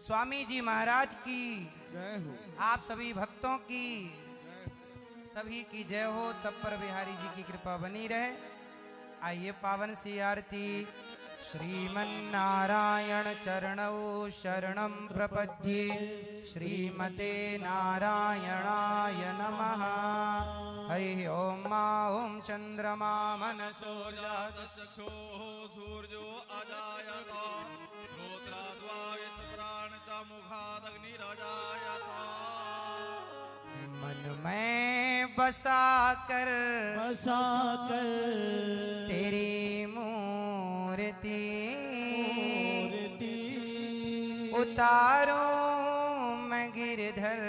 स्वामी जी महाराज की, आप सभी भक्तों की, सभी की जय हो। सब पर बिहारी जी की कृपा बनी रहे। आइए पावन सी आरती। श्रीमन्नारायण चरणौ शरणं प्रपद्ये, श्रीमते नारायणाय नमः। हरि ओम मा ओम चंद्रमा मनसो चक्षुः सूर्यो अजायत श्रोत्राद्वायच प्राण च मुखादग्निरजायत। मन में बसा कर तेरी मूर्ति उतारो मैं गिरधर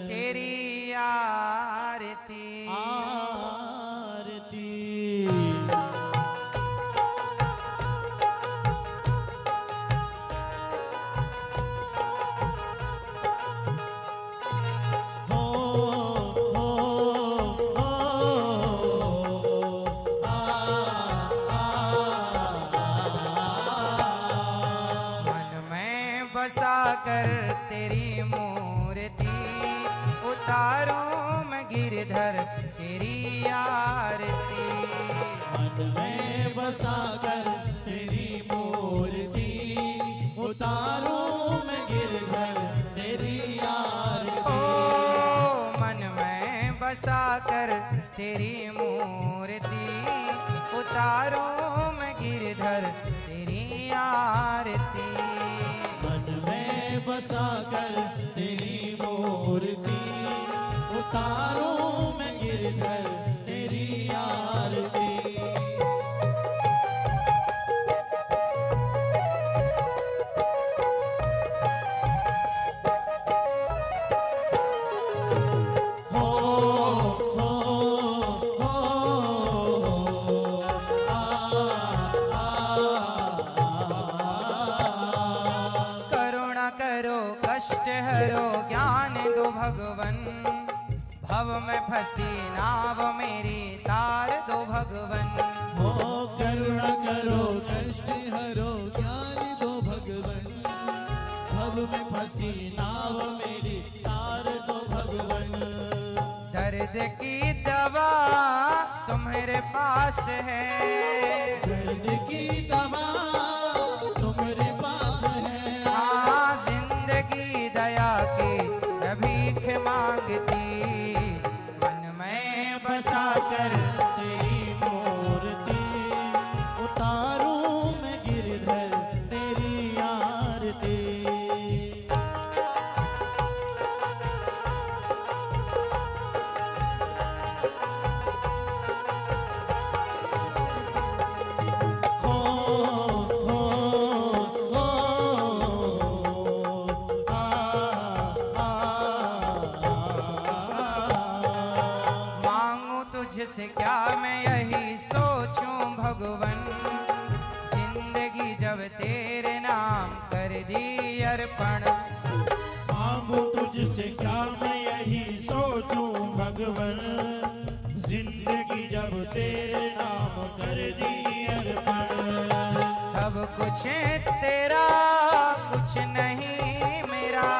तेरी आरती। बसा कर तेरी मूर्ति, उतारूं मैं गिरधर तेरी आरती। मन में बसा कर तेरी मूर्ति, उतारूं मैं गिरधर तेरी आरती। ओ मन में बसा कर तेरी मूर्ति, उतारूं मैं गिरधर तेरी आरती। मन में बसा कर तेरी मूर्ति, उतारूं मैं गिरधर तेरी आरती। भगवन भव में फंसी नाव मेरी तार दो भगवन। हो करुणा करो कष्ट हरो ज्ञान दो भगवन, भव में फंसी नाव मेरी तार दो भगवन। दर्द की दवा तुम्हारे पास है, दर्द की दवा तुम्हारे पास है। हाँ जिंदगी दया की भीख मांगती, मन में बसा कर तेरी मूर्ति, उतारूं मैं गिरधर तेरी आरती। से क्या मैं यही सोचूं भगवन, जिंदगी जब तेरे नाम कर दी अर्पण। मांगू तुझसे क्या मैं यही सोचूं भगवन, जिंदगी जब तेरे नाम कर दी अर्पण। सब कुछ तेरा कुछ नहीं मेरा,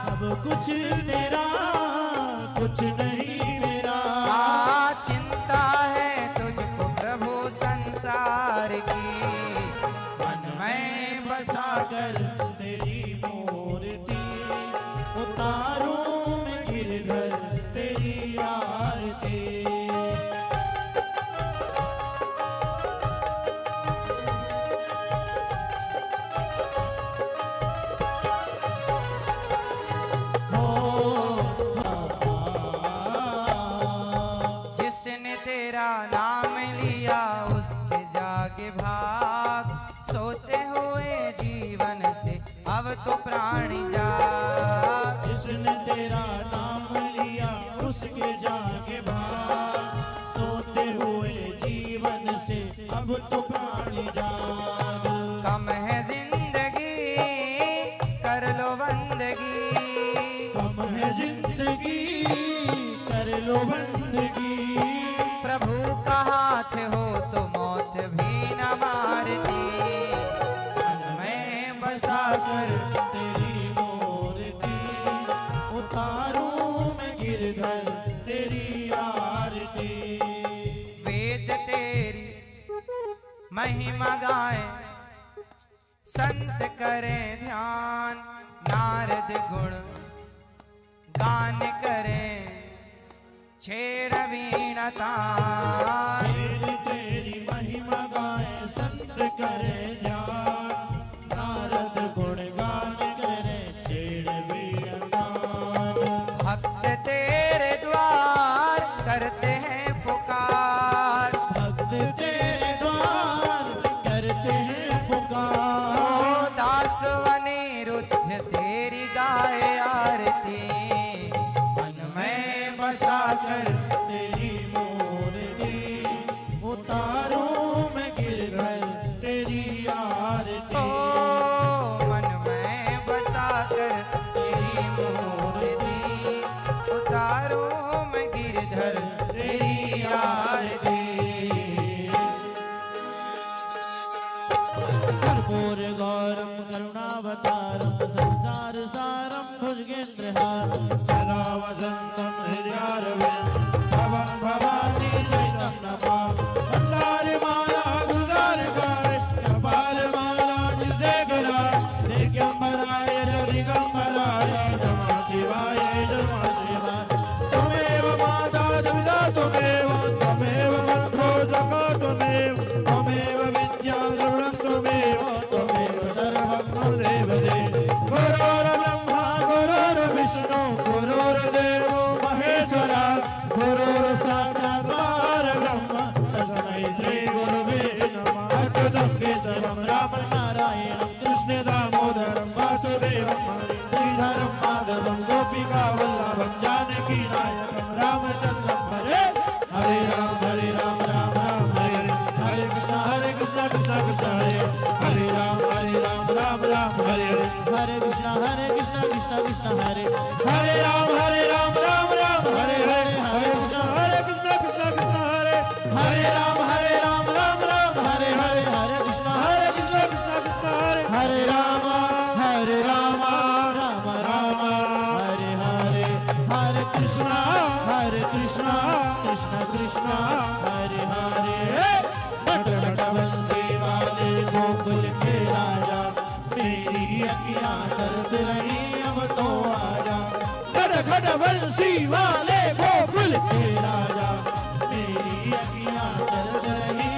सब कुछ तेरा कुछ नहीं मेरा। चिंता है तुझको प्रभु संसार की, मन में बसा कर तेरी मूर्ति, उतारूं मैं गिरधर तेरी आरती। नाम लिया उसके जागे भाग, सोते हुए जीवन से अब तो प्राणी जाग। जिसने तेरा नाम लिया उसके जागे भाग, सोते हुए जीवन से अब तो प्राणी जाग। कम है जिंदगी कर लो बंदगी, कम है जिंदगी कर लो बंदगी। प्रभु का हाथ हो तो मौत भी न मारती, मन में बसा कर तेरी मूर्ति, उतारूं मैं गिरधर तेरी आरती। वेद तेरी महिमा गाए संत करें ध्यान, नारद गुण गान करें छेड़ वीणा तान। तेरी महिमा गाए संत करे ध्यान, नारद गुण गान करे छेड़ वीणा तान। भक्त तेरे द्वार करते हैं पुकार, भक्त तेरे द्वार करते हैं पुकार। दास अनिरुद्ध तेरी गाए आरती, मन में बसा कर तेरी मूर्ति, उतारूं मैं गिरधर तेरी आरती। मन में बसा कर तेरी मूर्ति, उतारूं मैं गिरधर तेरी आरती। कर्पूर गौरम करुणावतारम विहार सदा वसंतम हृदयारविंद भवं भवानी सहितं नमामि भंडारी माला गुलजार गाए कपाल माला जिसे कराए दिगंबराय दिगंबराय नमः शिवाय त्वमेव माता दुर्गा त्वमेव त्वमेव मंत्रो जगो त्वमेव त्वमेव विद्या द्रविणं त्वमेव त्वमेव सर्वं मम देव गुरुर्ब्रह्मा गुरुर्विष्णु गुरुर्देवो महेश्वरा गुरुर्साक्षात् परब्रह्म तस्मै श्री गुरुवे नमः अच्युतं केशवं रामं नारायणं कृष्ण दामोदरं वासुदेवं श्रीधरं माधवं गोपिका वल्लभं जानकी नायकं रामचन्द्रं हरे हरे राम राम राम हरे हरे कृष्ण कृष्ण कृष्ण हरे राम राम हरे हरे कृष्ण कृष्ण हरे हरे राम राम हरे हरे कृष्ण कृष्ण कृष्ण हरे राम राम हरे हरे कृष्ण कृष्ण कृष्ण हरे राम राम राम हरे हरे हरे कृष्ण कृष्ण कृष्ण हरे हरे नट नट बंसी वाले गोकुल के राजा मेरी अखियां तरस रही अब तो आजा नट नट बंसी वाले गोकुल के राजा मेरी अखियां तरस रही